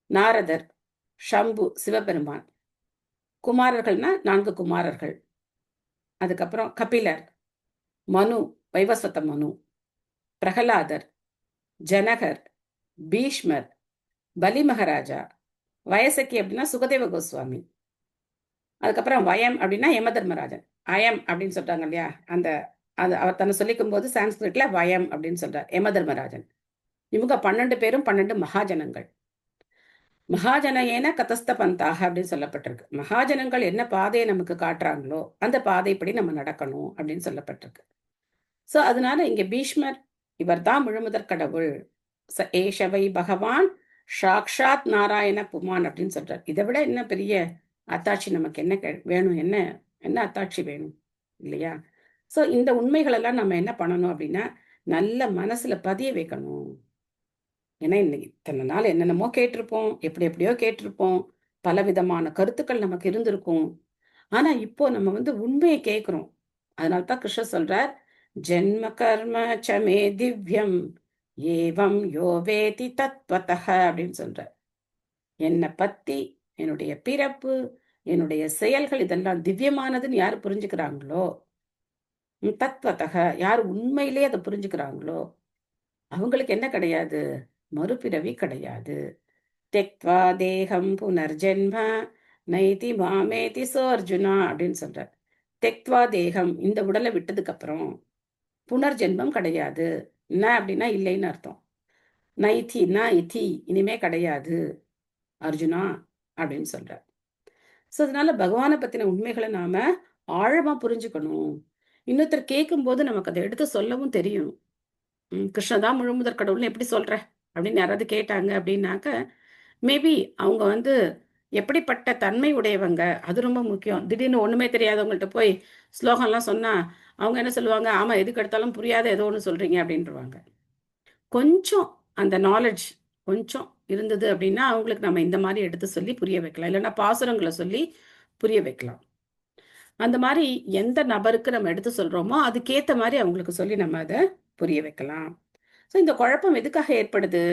நாரதர், ஷம்பு சிவபெருமான், குமாரர்கள்னா 4 குமாரர்கள், அதுக்கப்புறம் கபிலர், மனு வைவஸ்வத மனு, பிரகலாதர், ஜனகர், பீஷ்மர், பலி மகாராஜா, வயசக்கி அப்படின்னா சுகதேவ கோஸ்வாமி, அதுக்கப்புறம் வயம் அப்படின்னா யம தர்மராஜன், அயம் அப்படின்னு சொல்றாங்க இல்லையா, அந்த அது அவர் தன்னை சொல்லிக்கும் போது சான்ஸ்கிரிட்ல வயம் அப்படின்னு சொல்றார் யம தர்மராஜன். இவங்க 12 பேரும் 12 மகாஜனங்கள். மகாஜனேன கதஸ்த பந்தாக அப்படின்னு சொல்லப்பட்டிருக்கு. மகாஜனங்கள் என்ன பாதையை நமக்கு காட்டுறாங்களோ அந்த பாதைப்படி நம்ம நடக்கணும் அப்படின்னு சொல்லப்பட்டிருக்கு. சோ அதனால இங்க பீஷ்மர் இவர் தான் முழுமுதற் கடவுள், ச ஏஷவை பகவான் சாக்ஷாத் நாராயண புமான் அப்படின்னு சொல்றார். இதை விட என்ன பெரிய அத்தாட்சி நமக்கு என்ன வேணும், என்ன என்ன அத்தாட்சி வேணும் இல்லையா? சோ இந்த உண்மைகள் எல்லாம் நம்ம என்ன பண்ணணும் அப்படின்னா நல்ல மனசுல பதிய வைக்கணும். ஏன்னா இன்னைக்கு இத்தனை நாள் என்னென்னமோ கேட்டிருப்போம், எப்படி எப்படியோ கேட்டிருப்போம், பலவிதமான கருத்துக்கள் நமக்கு இருந்திருக்கும். ஆனா இப்போ நம்ம உண்மையை கேட்கிறோம். அதனால்தான் கிருஷ்ணர் சொல்றார், ஜென்ம கர்ம சமே திவ்யம் ஏவம் யோ வேதி தத்வதஹ அப்படின்னு சொல்றார். என்னை பத்தி, என்னுடைய பிறப்பு, என்னுடைய செயல்கள் இதெல்லாம் திவ்யமானதுன்னு யாரு புரிஞ்சுக்கிறாங்களோ, தத்வதஹ யார் உண்மையிலே அதை புரிஞ்சுக்கிறாங்களோ அவங்களுக்கு என்ன கிடையாது, மறுபிறவி கிடையாது. தெக்வா தேகம் புனர்ஜென்ம நைதி மாமேதி சோர்ஜுனா அப்படின்னு சொல்றார். தெக்வா தேகம், இந்த உடலை விட்டதுக்கு அப்புறம் புனர்ஜென்மம் கிடையாது. என்ன அப்படின்னா இல்லைன்னு அர்த்தம். நைத்தினா இதி, இனிமே கிடையாது அர்ஜுனா அப்படின்னு சொல்றார். ஸோ அதனால பகவானை பத்தின உண்மைகளை நாம ஆழமா புரிஞ்சுக்கணும். இன்னொருத்தர் கேட்கும் போது நமக்கு அதை எடுத்து சொல்லவும் தெரியும். கிருஷ்ணதான் முழுமுதற் கடவுள்னு எப்படி சொல்ற அப்படின்னு யாராவது கேட்டாங்க அப்படின்னாக்க, மேபி அவங்க எப்படிப்பட்ட தன்மை உடையவங்க, அது ரொம்ப முக்கியம். திடீர்னு ஒண்ணுமே தெரியாதவங்கள்ட்ட போய் ஸ்லோகம்லாம் சொன்னா அவங்க என்ன சொல்லுவாங்க, ஆமா எதுக்கு எடுத்தாலும் புரியாத ஏதோ ஒன்று சொல்றீங்க அப்படின்றவாங்க. கொஞ்சம் அந்த நாலேஜ் கொஞ்சம் இருந்தது அப்படின்னா அவங்களுக்கு நம்ம இந்த மாதிரி எடுத்து சொல்லி புரிய வைக்கலாம், இல்லைன்னா பாசுரங்களை சொல்லி புரிய வைக்கலாம். அந்த மாதிரி எந்த நபருக்கு நம்ம எடுத்து சொல்றோமோ அதுக்கேத்த மாதிரி அவங்களுக்கு சொல்லி நம்ம அதை புரிய வைக்கலாம். ஸோ இந்த குழப்பம் எதுக்காக ஏற்படுது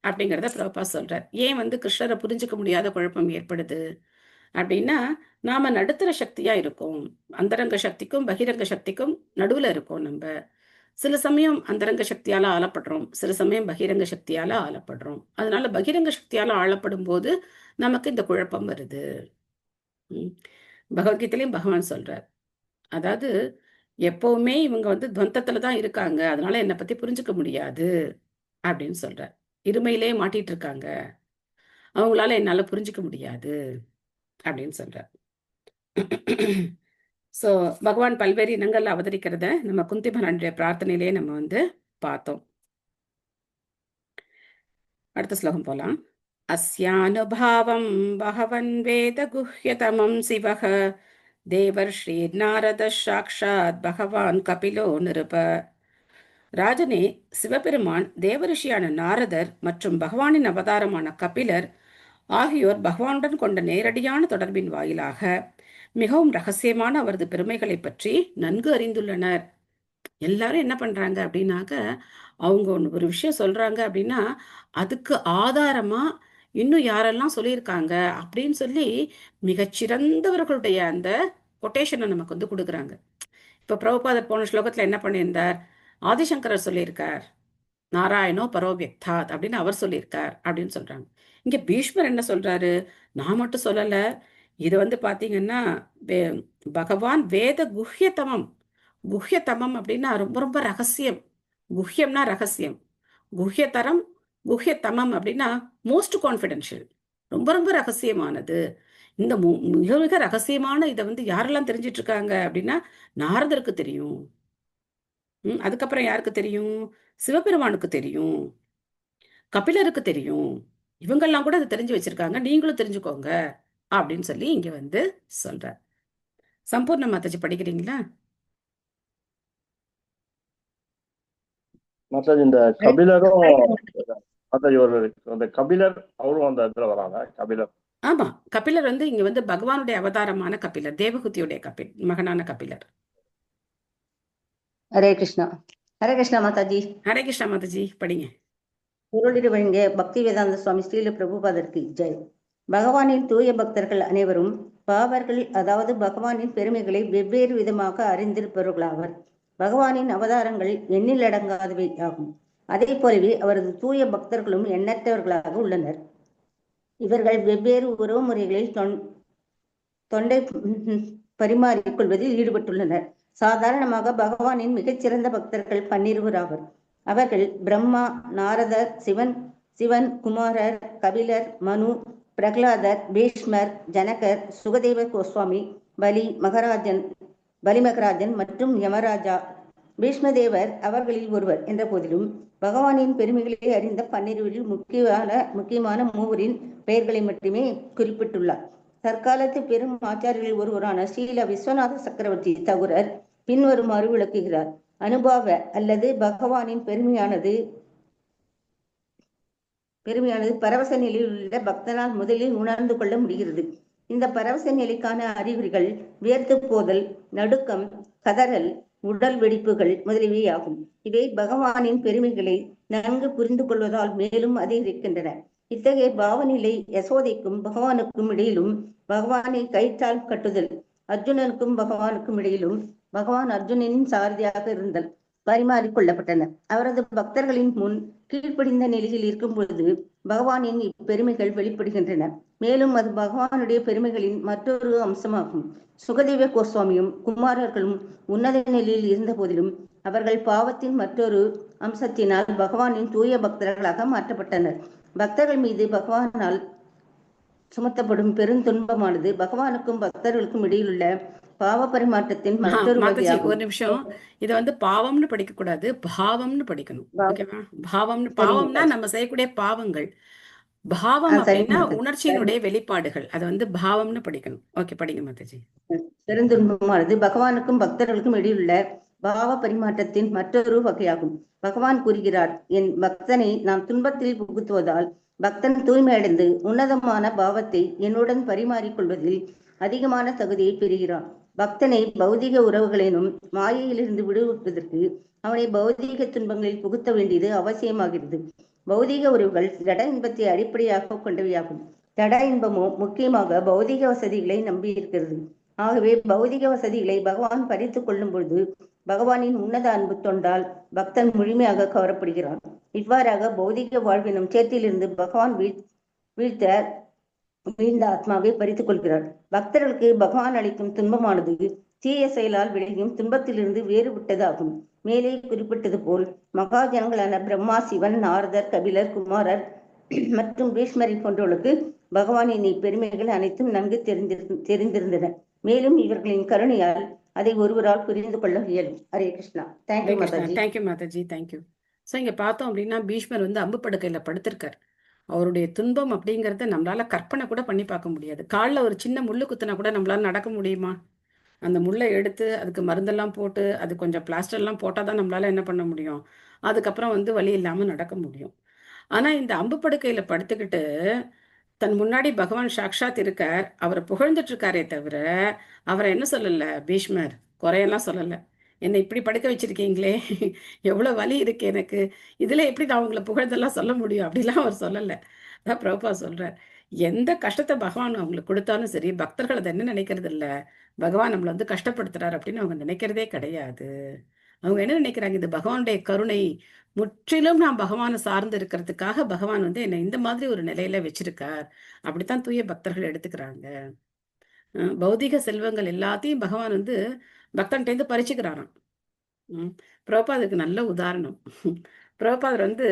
அப்படிங்கிறத பிரபா சொல்றார். ஏன் கிருஷ்ணரை புரிஞ்சுக்க முடியாத குழப்பம் ஏற்படுது அப்படின்னா, நாம நடுத்தர சக்தியா இருக்கோம். அந்தரங்க சக்திக்கும் பகிரங்க சக்திக்கும் நடுவுல இருக்கோம். நம்ம சில சமயம் அந்தரங்க சக்தியால ஆளப்படுறோம், சில சமயம் பகிரங்க சக்தியால ஆளப்படுறோம். அதனால பகிரங்க சக்தியால ஆளப்படும் போது நமக்கு இந்த குழப்பம் வருது. பகவத்கீதையிலையும் பகவான் சொல்றார், அதாவது எப்பவுமே இவங்க துவந்தத்துல தான் இருக்காங்க, அதனால என்னை பத்தி புரிஞ்சுக்க முடியாது அப்படின்னு சொல்றார். இருமையிலே மாட்டிட்டு இருக்காங்க, அவங்களால என்னால புரிஞ்சுக்க முடியாது அப்படின்னு சொல்றார். சோ பகவான் பல்வேறு இனங்கள்ல அவதரிக்கிறத நம்ம குந்திமனுடைய பிரார்த்தனையிலேயே நம்ம பார்த்தோம். அடுத்த ஸ்லோகம் போலாம். அஸ்யானுபாவம் பகவன் வேத குஹ்யதமம் சிவஹ தேவர்ஷி நாரத சாக்ஷாத் பகவான் கபிலோ நிருப. ராஜனே, சிவபெருமான், தேவரிஷியான நாரதர் மற்றும் பகவானின் அவதாரமான கபிலர் ஆகியோர் பகவானுடன் கொண்ட நேரடியான தொடர்பின் வாயிலாக மிகவும் ரகசியமான அவரது பெருமைகளை பற்றி நன்கு அறிந்துள்ளனர். எல்லாரும் என்ன பண்றாங்க அப்படின்னாக்க, அவங்க ஒரு விஷயம் சொல்றாங்க அப்படின்னா அதுக்கு ஆதாரமா இன்னும் யாரெல்லாம் சொல்லியிருக்காங்க அப்படின்னு சொல்லி மிகச்சிறந்தவர்களுடைய அந்த கொட்டேஷனை நமக்கு கொடுக்குறாங்க. இப்ப பிரபுபாதர் போன ஸ்லோகத்துல என்ன பண்ணியிருந்தார், ஆதிசங்கரர் சொல்லியிருக்கார், நாராயணோ பரோவியக்தாத் அப்படின்னு அவர் சொல்லியிருக்கார் அப்படின்னு சொல்றாங்க. இங்க பீஷ்மர் என்ன சொல்றாரு, நான் மட்டும் சொல்லல, இது பாத்தீங்கன்னா பகவான் வேத குஹ்யதமம். குஹ்யதமம் அப்படின்னா ரொம்ப ரொம்ப ரகசியம். குஹ்யம்னா ரகசியம், குஹ்யதரம் குஹ்யதமம் அப்படின்னா மோஸ்ட் கான்ஃபிடென்ஷியல், ரொம்ப ரொம்ப ரகசியமானது. இந்த மிக மிக ரகசியமான இதை யாரெல்லாம் தெரிஞ்சிட்டு இருக்காங்க அப்படின்னா நாரதருக்கு தெரியும். அதுக்கப்புறம் யாருக்கு தெரியும், சிவபெருமானுக்கு தெரியும், கபிலருக்கு தெரியும். இவங்கெல்லாம் கூட அதை தெரிஞ்சு வச்சிருக்காங்க, நீங்களும் தெரிஞ்சுக்கோங்க அப்படின்னு சொல்லி இங்க சொல்ற. சம்பூர்ண மாதாஜி படிக்கிறீங்களா? மாதாஜி இந்த கபிலரும் மாதாஜி அந்த கபிலர் அவரும் அந்த இடத்துல வராங்க. கபிலர், ஆமா, கபிலர் இங்க பகவானுடைய அவதாரமான கபிலர், தேவகுதியுடைய மகனான கபிலர். ஹரே கிருஷ்ணா. ஹரே கிருஷ்ணா மாதாஜி. ஹரே கிருஷ்ணா மாதாஜி, படிங்க. பொருளிடு வழங்கிய பக்தி வேதாந்த சுவாமி ஸ்ரீல பிரபுபாதருக்கு ஜெய். பகவானின் தூய பக்தர்கள் அனைவரும் பாவர்கள், அதாவது பகவானின் பெருமைகளை வெவ்வேறு விதமாக அறிந்திருப்பவர்களாவர். பகவானின் அவதாரங்கள் எண்ணிலடங்காதவை ஆகும். அதே போலவே அவரது தூய பக்தர்களும் எண்ணற்றவர்களாக உள்ளனர். இவர்கள் வெவ்வேறு உறவு முறைகளில் தொண்டை பரிமாறிக்கொள்வதில் ஈடுபட்டுள்ளனர். சாதாரணமாக பகவானின் மிகச்சிறந்த பக்தர்கள் 12 ஆவர். அவர்கள் பிரம்மா, நாரதர், சிவன், குமாரர், கபிலர், மனு, பிரகலாதர், பீஷ்மர், ஜனகர், சுகதேவ கோஸ்வாமி, பலி மகராஜன் மற்றும் யமராஜா. பீஷ்மதேவர் அவர்களில் ஒருவர் என்ற போதிலும் பகவானின் பெருமைகளை அறிந்த 12 முக்கியமான 3 பெயர்களை மட்டுமே குறிப்பிட்டுள்ளார். தற்காலத்து பெரும் ஆச்சாரியர்களில் ஒருவரான ஸ்ரீல விஸ்வநாத சக்கரவர்த்தி தகுரர் பின்வருமாறு விளக்குகிறார். அனுபவ அல்லது பகவானின் பெருமையானது பரவச நிலையில் உள்ள பக்தனால் முதலில் உணர்ந்து கொள்ள முடிகிறது. இந்த பரவச நிலைக்கான அறிகுறிகள் வியர்த்து போதல், நடுக்கம், கதறல், உடல் வெடிப்புகள் முதலியவை ஆகும். இவை பகவானின் பெருமைகளை நன்கு புரிந்து கொள்வதால் மேலும் அதிகரிக்கின்றன. இத்தகைய பாவநிலை யசோதைக்கும் பகவானுக்கும் இடையிலும், பகவானை கயிற்றால் கட்டுதல், அர்ஜுனனுக்கும் பகவானுக்கும் இடையிலும், பகவான் அர்ஜுனனின் சாரதியாக இருந்தல் பரிமாறிக்கொள்ளப்பட்டன. அவரது பக்தர்களின் முன் கீழ்ப்படிந்த நிலையில் இருக்கும் பொழுது பகவானின் இப்பெருமைகள் வெளிப்படுகின்றன. மேலும் அது பகவானுடைய பெருமைகளின் மற்றொரு அம்சமாகும். சுகதேவ கோஸ்வாமியும் குமாரர்களும் உன்னத நிலையில் இருந்த போதிலும் அவர்கள் பாவத்தின் மற்றொரு அம்சத்தினால் பகவானின் தூய பக்தர்களாக மாற்றப்பட்டனர். பக்தர்கள் மீது பகவானால் சுமத்தப்படும் பெருந்துன்பமானது பகவானுக்கும் பக்தர்களுக்கும் இடையிலுள்ள பாவ பரிமாற்றத்தின் மற்றொரு மாதாஜி வகையாகும். ஒரு நிமிஷம். இதை வந்து பாவம்னு படிக்க கூடாது, பாவம்னு படிக்கணும். ஓகேவா? பாவம்னா நம்ம செய்யக்கூடிய பாவங்கள். பாவம் சரி அப்படின்னா மாதாஜி. உணர்ச்சியினுடைய வெளிப்பாடுகள். அதை வந்து பாவம்னு படிக்கணும். ஓகே, படிங்க மாதாஜி. பெருந்துன்பமானது பகவானுக்கும் பக்தர்களுக்கும் இடையிலுள்ள பாவ பரிமாற்றத்தின் மற்றொரு வகையாகும். பகவான் கூறுகிறார், என் பக்தனை நான் துன்பத்தில் புகுத்துவதால் பக்தன் தூய்மையடைந்து உன்னதமான பாவத்தை என்னுடன் பரிமாறிக்கொள்வதில் அதிகமான தகுதியை பெறுகிறான். பக்தனை பௌதிக உறவுகளினும் மாயையிலிருந்து விடுவிப்பதற்கு அவனை பௌதீக துன்பங்களில் புகுத்த வேண்டியது அவசியமாகிறது. பௌதீக உறவுகள் ஜட இன்பத்தை அடிப்படையாக கொண்டவையாகும். ஜட இன்பமோ முக்கியமாக பௌதிக வசதிகளை நம்பி இருக்கிறது. ஆகவே பௌதிக வசதிகளை பகவான் பறித்துக் கொள்ளும் பொழுது பகவானின் உன்னத அன்பு தொண்டால் பக்தன் முழுமையாக கவரப்படுகிறான். இவ்வாறாக பௌதிக வாழ்வினும் சேற்றிலிருந்து பகவான் வீழ்ந்த ஆத்மாவை பறித்துக் கொள்கிறார். பக்தர்களுக்கு பகவான் அளிக்கும் துன்பமானது தீய செயலால் விளையும் துன்பத்திலிருந்து வேறுபட்டதாகும். மேலே குறிப்பிட்டது போல் மகா ஜனங்களான பிரம்மா, சிவன், நாரதர், கபிலர், குமாரர் மற்றும் பீஷ்மரை போன்றவர்களுக்கு பகவானின் பெருமைகள் அனைத்தும் நன்கு தெரிந்திருந்தன. மேலும் இவர்களின் கருணையால் அதை ஒருவரால் புரிந்து கொள்ள இயலும். Hare Krishna. Thank you Mataji. Thank you Mataji, thank you. So இங்க பார்த்தோம் அப்படின்னா பீஷ்மர் வந்து அம்பு படுக்கையில படுத்திருக்கார். அவருடைய துன்பம் அப்படிங்கிறத நம்மளால கற்பனை கூட பண்ணி பார்க்க முடியாது. காலில் ஒரு சின்ன முள்ளு குத்துனா கூட நம்மளால நடக்க முடியுமா? அந்த முள்ளை எடுத்து அதுக்கு மருந்தெல்லாம் போட்டு அது கொஞ்சம் பிளாஸ்டர்லாம் போட்டால் தான் நம்மளால என்ன பண்ண முடியும்? அதுக்கப்புறம் வந்து வலி இல்லாமல் நடக்க முடியும். ஆனால் இந்த அம்பு படுக்கையில் படுத்துக்கிட்டு தன் முன்னாடி பகவான் சாக்ஷாத் இருக்கார். அவரை புகழ்ந்துட்டு இருக்காரே தவிர அவரை என்ன சொல்லலை பீஷ்மர், குறையெல்லாம் சொல்லலை. என்னை இப்படி படுக்க வச்சிருக்கீங்களே, எவ்வளோ வலி இருக்கு எனக்கு, இதில் எப்படி நான் உங்களை புகழ்ந்தெல்லாம் சொல்ல முடியும் அப்படிலாம் அவர் சொல்லலை. அதான் பிரபுபா சொல்கிறார், எந்த கஷ்டத்தை பகவான் அவங்களுக்கு கொடுத்தாலும் சரி, பக்தர்கள் அதை என்ன நினைக்கிறது இல்லை, பகவான் நம்மளை வந்து கஷ்டப்படுத்துறாரு அப்படின்னு அவங்க நினைக்கிறதே கிடையாது. அவங்க என்ன நினைக்கிறாங்க, இது பகவானுடைய கருணை, முற்றிலும் நான் பகவானை சார்ந்து இருக்கிறதுக்காக பகவான் வந்து என்னை இந்த மாதிரி ஒரு நிலையில வச்சிருக்கார். அப்படித்தான் தூய பக்தர்கள் எடுத்துக்கிறாங்க. பௌதிக செல்வங்கள் எல்லாத்தையும் பகவான் வந்து பக்தன்கிட்டேருந்து பறிச்சுக்கிறாராம். பிரபுபாதருக்கு நல்ல உதாரணம். பிரபுபாதர் வந்து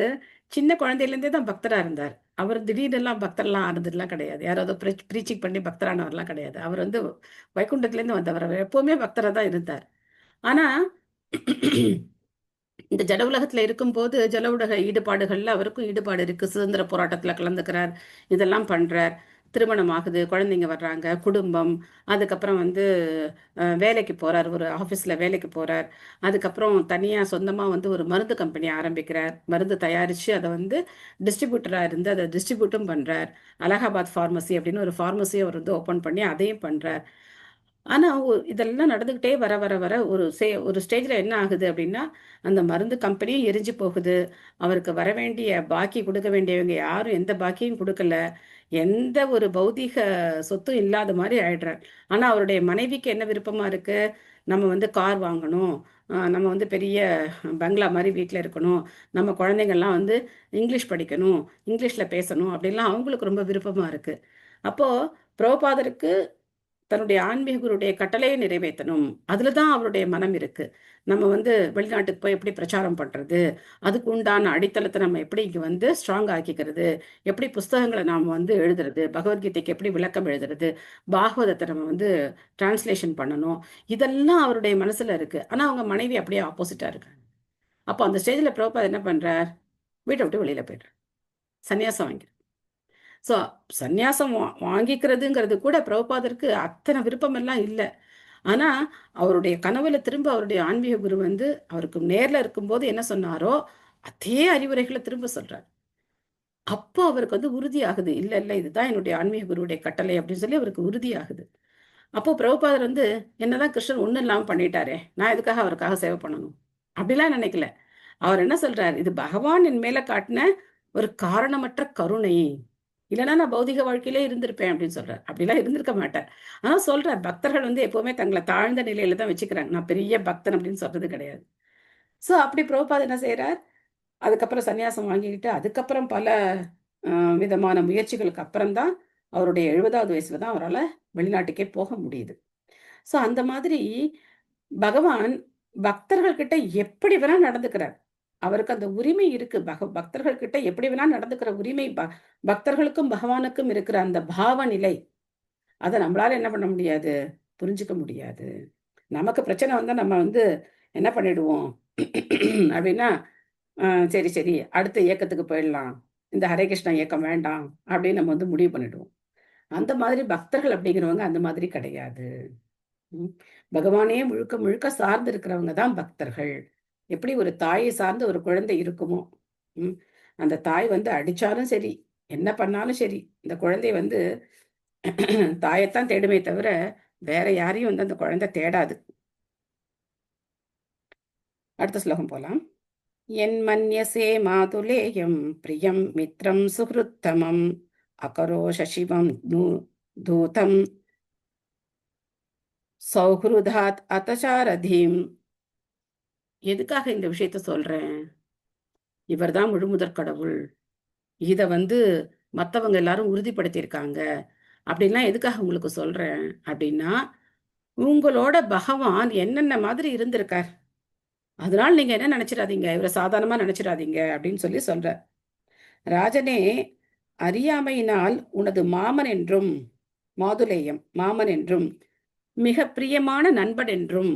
சின்ன குழந்தையிலேருந்தே தான் பக்தரா இருந்தார். அவர் திடீர்னெல்லாம் பக்தர்லாம் ஆனதுலாம் கிடையாது. யாராவது ப்ரீச்சிங் பண்ணி பக்தரானவர்லாம் கிடையாது. அவர் வந்து வைகுண்டத்துலேருந்து வந்தவர். அவர் எப்பவுமே பக்தராக தான் இருந்தார். ஆனா இந்த ஜட உலகத்துல இருக்கும்போது ஜல உலக ஈடுபாடுகள்ல அவருக்கும் ஈடுபாடு இருக்கு. சுதந்திர போராட்டத்துல கலந்துக்கிறார், இதெல்லாம் பண்றார். திருமணம் ஆகுது, குழந்தைங்க வர்றாங்க, குடும்பம், அதுக்கப்புறம் வந்து வேலைக்கு போறார், ஒரு ஆஃபீஸில் வேலைக்கு போறார். அதுக்கப்புறம் தனியாக சொந்தமாக வந்து ஒரு மருந்து கம்பெனி ஆரம்பிக்கிறார். மருந்து தயாரித்து அதை வந்து டிஸ்ட்ரிபியூட்டராக இருந்து அதை டிஸ்ட்ரிபியூட்டும் பண்ணுறார். அலகாபாத் ஃபார்மசி அப்படின்னு ஒரு ஃபார்மசியை அவர் வந்து ஓப்பன் பண்ணி அதையும் பண்ணுறார். ஆனால் இதெல்லாம் நடந்துக்கிட்டே வர வர வர ஒரு ஸ்டேஜில் என்ன ஆகுது அப்படின்னா, அந்த மருந்து கம்பெனியும் எரிஞ்சு போகுது. அவருக்கு வர வேண்டிய பாக்கி கொடுக்க வேண்டியவங்க யாரும் எந்த பாக்கியும் கொடுக்கல. எந்த ஒரு பௌதீக சொத்தும் இல்லாத மாதிரி ஆயிடுறார். ஆனால் அவருடைய மனைவிக்கு என்ன விருப்பமா இருக்கு, நம்ம வந்து கார் வாங்கணும், நம்ம வந்து பெரிய பங்களா மாதிரி வீட்டில் இருக்கணும், நம்ம குழந்தைங்கள்லாம் வந்து இங்கிலீஷ் படிக்கணும், இங்கிலீஷில் பேசணும் அப்படின்லாம் அவங்களுக்கு ரொம்ப விருப்பமாக இருக்குது. அப்போது பிரபுபாதருக்கு தன்னுடைய ஆன்மீக குருடைய கட்டளையை நிறைவேற்றணும், அதில் தான் அவருடைய மனம் இருக்கு. நம்ம வந்து வெளிநாட்டுக்கு போய் எப்படி பிரச்சாரம் பண்றது, அதுக்கு உண்டான அடித்தளத்தை நம்ம எப்படி இங்கே வந்து ஸ்ட்ராங் ஆக்கிக்கிறது, எப்படி புஸ்தகங்களை நாம் வந்து எழுதுறது, பகவத்கீதைக்கு எப்படி விளக்கம் எழுதுறது, பாகவதத்தை நம்ம வந்து டிரான்ஸ்லேஷன் பண்ணணும், இதெல்லாம் அவருடைய மனசுல இருக்கு. ஆனா அவங்க மனைவி அப்படியே ஆப்போசிட்டா இருக்காங்க. அப்போ அந்த ஸ்டேஜில் பிரபுபாத் என்ன பண்றார், வீட்டை விட்டு வெளியில போயிடுறார், சன்னியாசம் வாங்கி. ஸோ சந்நியாசம் வாங்கிக்கிறதுங்கிறது கூட பிரபுபாதருக்கு அத்தனை விருப்பமெல்லாம் இல்லை. ஆனால் அவருடைய கனவுல திரும்ப அவருடைய ஆன்மீக குரு வந்து அவருக்கு நேரில் இருக்கும்போது என்ன சொன்னாரோ அதே அறிவுரைகளை திரும்ப சொல்றார். அப்போ அவருக்கு வந்து உறுதி ஆகுது, இல்லை இல்லை இதுதான் என்னுடைய ஆன்மீக குருவுடைய கட்டளை அப்படின்னு சொல்லி அவருக்கு உறுதி ஆகுது. அப்போ பிரபுபாதர் வந்து என்னதான் கிருஷ்ணன் ஒன்றும் இல்லாமல் பண்ணிட்டாரே, நான் எதுக்காக அவருக்காக சேவை பண்ணணும் அப்படிலாம் நினைக்கல. அவர் என்ன சொல்றார், இது பகவான் என் மேல காட்டின ஒரு காரணமற்ற கருணை, இல்லைன்னா நான் பௌதிக வாழ்க்கையிலே இருந்திருப்பேன் அப்படின்னு சொல்றார். அப்படிலாம் இருந்திருக்க மாட்டேன். ஆனா சொல்றார், பக்தர்கள் வந்து எப்பவுமே தங்களை தாழ்ந்த நிலையில தான் வச்சுக்கிறாங்க, நான் பெரிய பக்தன் அப்படின்னு சொல்றது கிடையாது. ஸோ அப்படி பிரபுபாத் என்ன செய்யறார், அதுக்கப்புறம் சன்னியாசம் வாங்கிக்கிட்டு அதுக்கப்புறம் பல விதமான முயற்சிகளுக்கு அப்புறம் தான் அவருடைய 70வது வயசுல தான் அவரால் வெளிநாட்டுக்கே போக முடியுது. ஸோ அந்த மாதிரி பகவான் பக்தர்கள் கிட்ட எப்படி வேணா நடந்துக்கிறார். அவருக்கு அந்த உரிமை இருக்கு. பக்தர்கள் கிட்ட எப்படி வேணா நடந்துக்கிற உரிமை பக்தர்களுக்கும் பகவானுக்கும் இருக்கிற அந்த பாவ நிலை, அதை நம்மளால என்ன பண்ண முடியாது, புரிஞ்சுக்க முடியாது. நமக்கு பிரச்சனை வந்தா நம்ம வந்து என்ன பண்ணிடுவோம் அப்படின்னா, சரி சரி அடுத்த இயக்கத்துக்கு போயிடலாம், இந்த ஹரே கிருஷ்ணா இயக்கம் வேண்டாம் அப்படின்னு நம்ம வந்து முடிவு பண்ணிடுவோம். அந்த மாதிரி பக்தர்கள் அப்படிங்கிறவங்க அந்த மாதிரி கிடையாது. பகவானே முழுக்க முழுக்க சார்ந்து இருக்கிறவங்க தான் பக்தர்கள். எப்படி ஒரு தாயை சார்ந்த ஒரு குழந்தை இருக்குமோ, அந்த தாய் வந்து அடிச்சாலும் சரி, என்ன பண்ணாலும் சரி, இந்த குழந்தை வந்து தாயைத்தான் தேடுமே தவிர வேற யாரையும் வந்து அந்த குழந்தை தேடாது. அடுத்த ஸ்லோகம் போலாம். என் மன்யசே மாதுலேயம் பிரியம் மித்ரம் சுஹ்ருத்தமம் அகரோஷ சிவம் தூதம் சௌஹ்ருதாத் அத்தசாரதீம். எதுக்காக இந்த விஷயத்த சொல்றேன், இவர் தான் முழுமுதற் கடவுள், இத வந்து மற்றவங்க எல்லாரும் உறுதிப்படுத்தியிருக்காங்க அப்படின்லாம் எதுக்காக உங்களுக்கு சொல்றேன் அப்படின்னா, உங்களோட பகவான் என்னென்ன மாதிரி இருந்திருக்கார், அதனால நீங்க என்ன நினைச்சிடாதீங்க, இவரை சாதாரணமா நினைச்சிடாதீங்க அப்படின்னு சொல்லி சொல்ற. ராஜனே, அறியாமையினால் உனது மாமன் என்றும், மாதுலேயம் மாமன் என்றும், மிக பிரியமான நண்பன் என்றும்,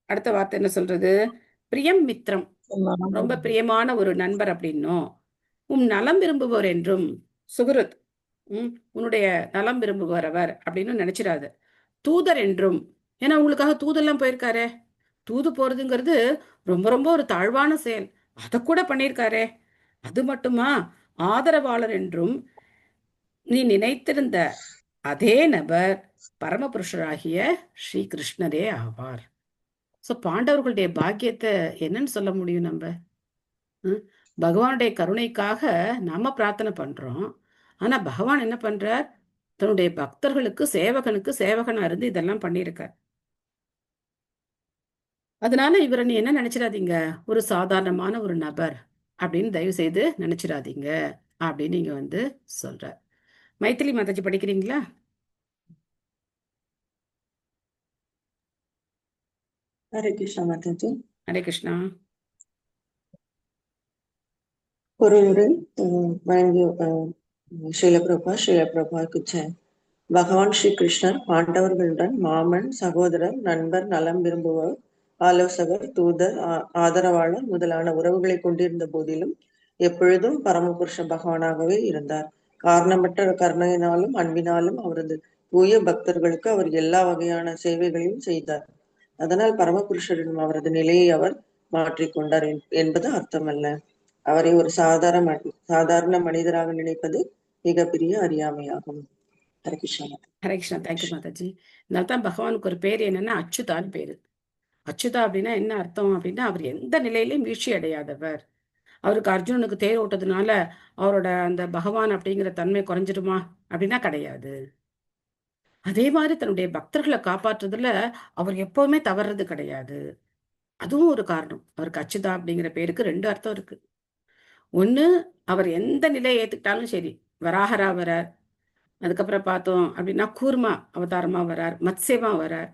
அடுத்த வார்த்தை என்ன சொல்றது, பிரியம் மித்ரம், ரொம்ப பிரியமான ஒரு நண்பர் அப்படின்னும், நலம் விரும்புவோர் என்றும், சுகுருத் உன்னுடைய நலம் விரும்புவர் அவர் அப்படின்னு நினைச்சிடாது, தூதர் என்றும், ஏன்னா உங்களுக்காக தூதெல்லாம் போயிருக்காரே, தூது போறதுங்கிறது ரொம்ப ரொம்ப ஒரு தாழ்வான செயல், அதை கூட பண்ணியிருக்காரே, அது மட்டுமா, ஆதரவாளர் என்றும் நீ நினைத்திருந்த அதே நபர் பரமபுருஷராகிய ஸ்ரீ கிருஷ்ணரே ஆவார். ஸோ பாண்டவர்களுடைய பாக்கியத்தை என்னன்னு சொல்ல முடியும் நம்ம? பகவானுடைய கருணைக்காக நாம பிரார்த்தனை பண்றோம். ஆனா பகவான் என்ன பண்றார், தன்னுடைய பக்தர்களுக்கு சேவகனுக்கு சேவகனா இருந்து இதெல்லாம் பண்ணியிருக்கார். அதனால இவரை நீ என்ன நினைச்சிடாதீங்க, ஒரு சாதாரணமான ஒரு நபர் அப்படின்னு தயவு செய்து நினைச்சிடாதீங்க அப்படின்னு நீங்க வந்து சொல்ற. மைத்திலி மாதாஜி படிக்கிறீங்களா? ஹரே கிருஷ்ணா மாதாஜி. ஹரே கிருஷ்ணா. ஒருவரை வணங்கி ஸ்ரீல பிரபாக்கு ஜெய். பகவான் ஸ்ரீ கிருஷ்ணர் பாண்டவர்களுடன் மாமன், சகோதரர், நண்பர், நலம் விரும்புவர், ஆலோசகர், தூதர், ஆதரவாளர் முதலான உறவுகளை கொண்டிருந்த போதிலும் எப்பொழுதும் பரமபுருஷ பகவானாகவே இருந்தார். காரணமற்ற கருணையினாலும் அன்பினாலும் அவரது தூய பக்தர்களுக்கு அவர் எல்லா வகையான சேவைகளையும் செய்தார். அதனால் பரமபுருஷரிடம் அவரது நிலையை அவர் மாற்றிக்கொண்டார் என்பது அர்த்தமல்ல. அவரை ஒரு சாதாரண மனிதராக நினைப்பது மிகப்பெரிய அறியாமையாகும். ஹரே கிருஷ்ணா. ஹரே கிருஷ்ணா. தேங்க்யூ மாதாஜி. அதனால தான் பகவானுக்கு ஒரு பேர் என்னன்னா அச்சுதான்னு பேரு. அச்சுதா அப்படின்னா என்ன அர்த்தம் அப்படின்னா, அவர் எந்த நிலையிலையும் வீழ்ச்சி அடையாதவர். அவருக்கு அர்ஜுனனுக்கு தேர் ஓட்டதுனால அவரோட அந்த பகவான் அப்படிங்கிற தன்மை குறைஞ்சிடுமா அப்படின்னா கிடையாது. அதே மாதிரி தன்னுடைய பக்தர்களை காப்பாற்றுறதுல அவர் எப்பவுமே தவறுறது கிடையாது. அதுவும் ஒரு காரணம். அவருக்கு அச்சுதா அப்படிங்கிற பேருக்கு 2 அர்த்தம் இருக்கு. ஒண்ணு, அவர் எந்த நிலையை ஏத்துக்கிட்டாலும் சரி, வராகரா வரார், அதுக்கப்புறம் பார்த்தோம் அப்படின்னா கூர்மா அவதாரமா வரார், மத்ஸ்யமா வரார்.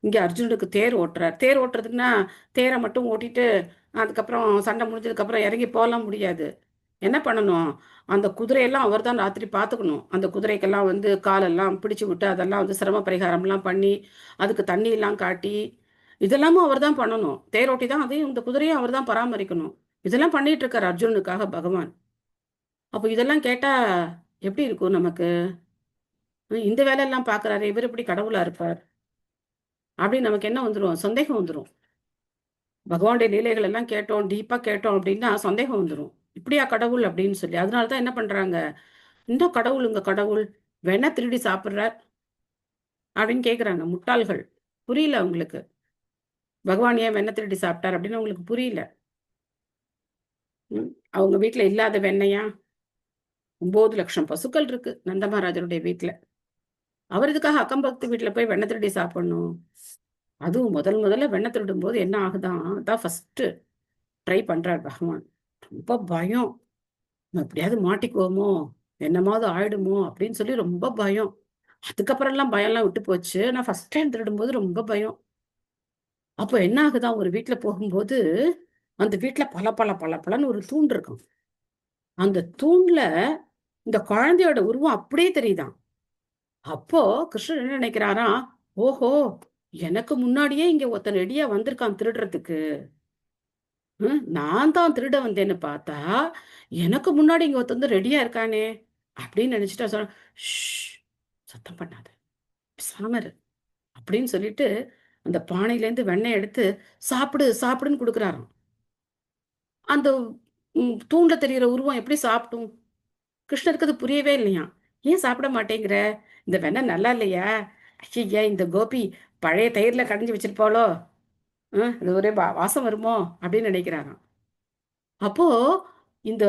இங்க அர்ஜுனனுக்கு தேர் ஓட்டுறார். தேர் ஓட்டுறதுன்னா தேரை மட்டும் ஓட்டிட்டு அதுக்கப்புறம் சண்டை முடிஞ்சதுக்கு அப்புறம் இறங்கி போகலாம் முடியாது. என்ன பண்ணணும், அந்த குதிரையெல்லாம் அவர் தான் ராத்திரி பார்த்துக்கணும். அந்த குதிரைக்கெல்லாம் வந்து காலெல்லாம் பிடிச்சு விட்டு அதெல்லாம் வந்து சிரம பரிகாரம்லாம் பண்ணி அதுக்கு தண்ணி எல்லாம் காட்டி இதெல்லாமும் அவர் தான் பண்ணணும். தேரோட்டி தான் அதையும் இந்த குதிரையும் அவர் தான் பராமரிக்கணும். இதெல்லாம் பண்ணிட்டு இருக்காரு அர்ஜுனனுக்காக பகவான். அப்போ இதெல்லாம் கேட்டா எப்படி இருக்கும் நமக்கு? இந்த வேலையெல்லாம் பார்க்கறாரு, இவர் எப்படி கடவுளா இருப்பார் அப்படின்னு நமக்கு என்ன வந்துடும்? சந்தேகம் வந்துடும். பகவானுடைய லீலைகள் எல்லாம் கேட்டோம், டீப்பா கேட்டோம் அப்படின்னா சந்தேகம் வந்துடும். இப்படியா கடவுள் அப்படின்னு சொல்லி. அதனாலதான் என்ன பண்றாங்க, இன்னும் கடவுளுங்க கடவுள் வேணா திருடி சாப்பிடுறார் அப்படின்னு கேக்குறாங்க முட்டாள்கள். புரியல அவங்களுக்கு. பகவான் ஏன் வெண்ணெய் திருடி சாப்பிட்டார் அப்படின்னு அவங்களுக்கு புரியல. அவங்க வீட்டுல இல்லாத வெண்ணையா? 9 லட்சம் பசுக்கள் இருக்கு நந்த மகாராஜருடைய வீட்டுல. அவர் இதுக்காக அக்கம்பக்து வீட்டுல போய் வெண்ணெய் திருடி சாப்பிடணும்? அதுவும் முதல்ல வெண்ணெய் திருடும் போது என்ன ஆகுதான், அதான் ஃபர்ஸ்ட் ட்ரை பண்றார் பகவான். ரொம்ப பயம், எப்படியாவது மாட்டிக்குவோமோ, என்னமாவது ஆயிடுமோ அப்படின்னு சொல்லி ரொம்ப பயம். அதுக்கப்புறம் எல்லாம் பயம் எல்லாம் விட்டு போச்சு. நான் ஃபர்ஸ்ட் டைம் திருடும் போது ரொம்ப பயம். அப்போ என்ன ஆகுதான், ஒரு வீட்டுல போகும்போது அந்த வீட்டுல பலன்னு ஒரு தூண் இருக்கும். அந்த தூண்ல இந்த குழந்தையோட உருவம் அப்படியே தெரியுதான். அப்போ கிருஷ்ணன் என்ன நினைக்கிறாராம், ஓஹோ எனக்கு முன்னாடியே இங்க ஒருத்தன் ரெடியா வந்திருக்கான் திருடுறதுக்கு. நான் தான் திருட வந்தேன்னு பார்த்தா எனக்கு முன்னாடி இங்க ஒருத்தன் ரெடியா இருக்கானே அப்படின்னு நினைச்சிட்டா சொல்ல, சத்தம் பண்ணாத, சாமர் அப்படின்னு சொல்லிட்டு அந்த பானையில இருந்து வெண்ணெய் எடுத்து சாப்பிடுன்னு கொடுக்குறாராம். அந்த தூண்ல தெரிகிற உருவம் எப்படி சாப்பிடும்? கிருஷ்ணருக்கு அது புரியவே இல்லையா. ஏன் சாப்பிட மாட்டேங்கிற, இந்த வெண்ணெய் நல்லா இல்லையா? ஐயா இந்த கோபி பழைய தயிர்ல கடைஞ்சி வச்சிருப்பாளோ, இது ஒரே வாசம் வருமோ அப்படின்னு நினைக்கிறாராம். அப்போ இந்த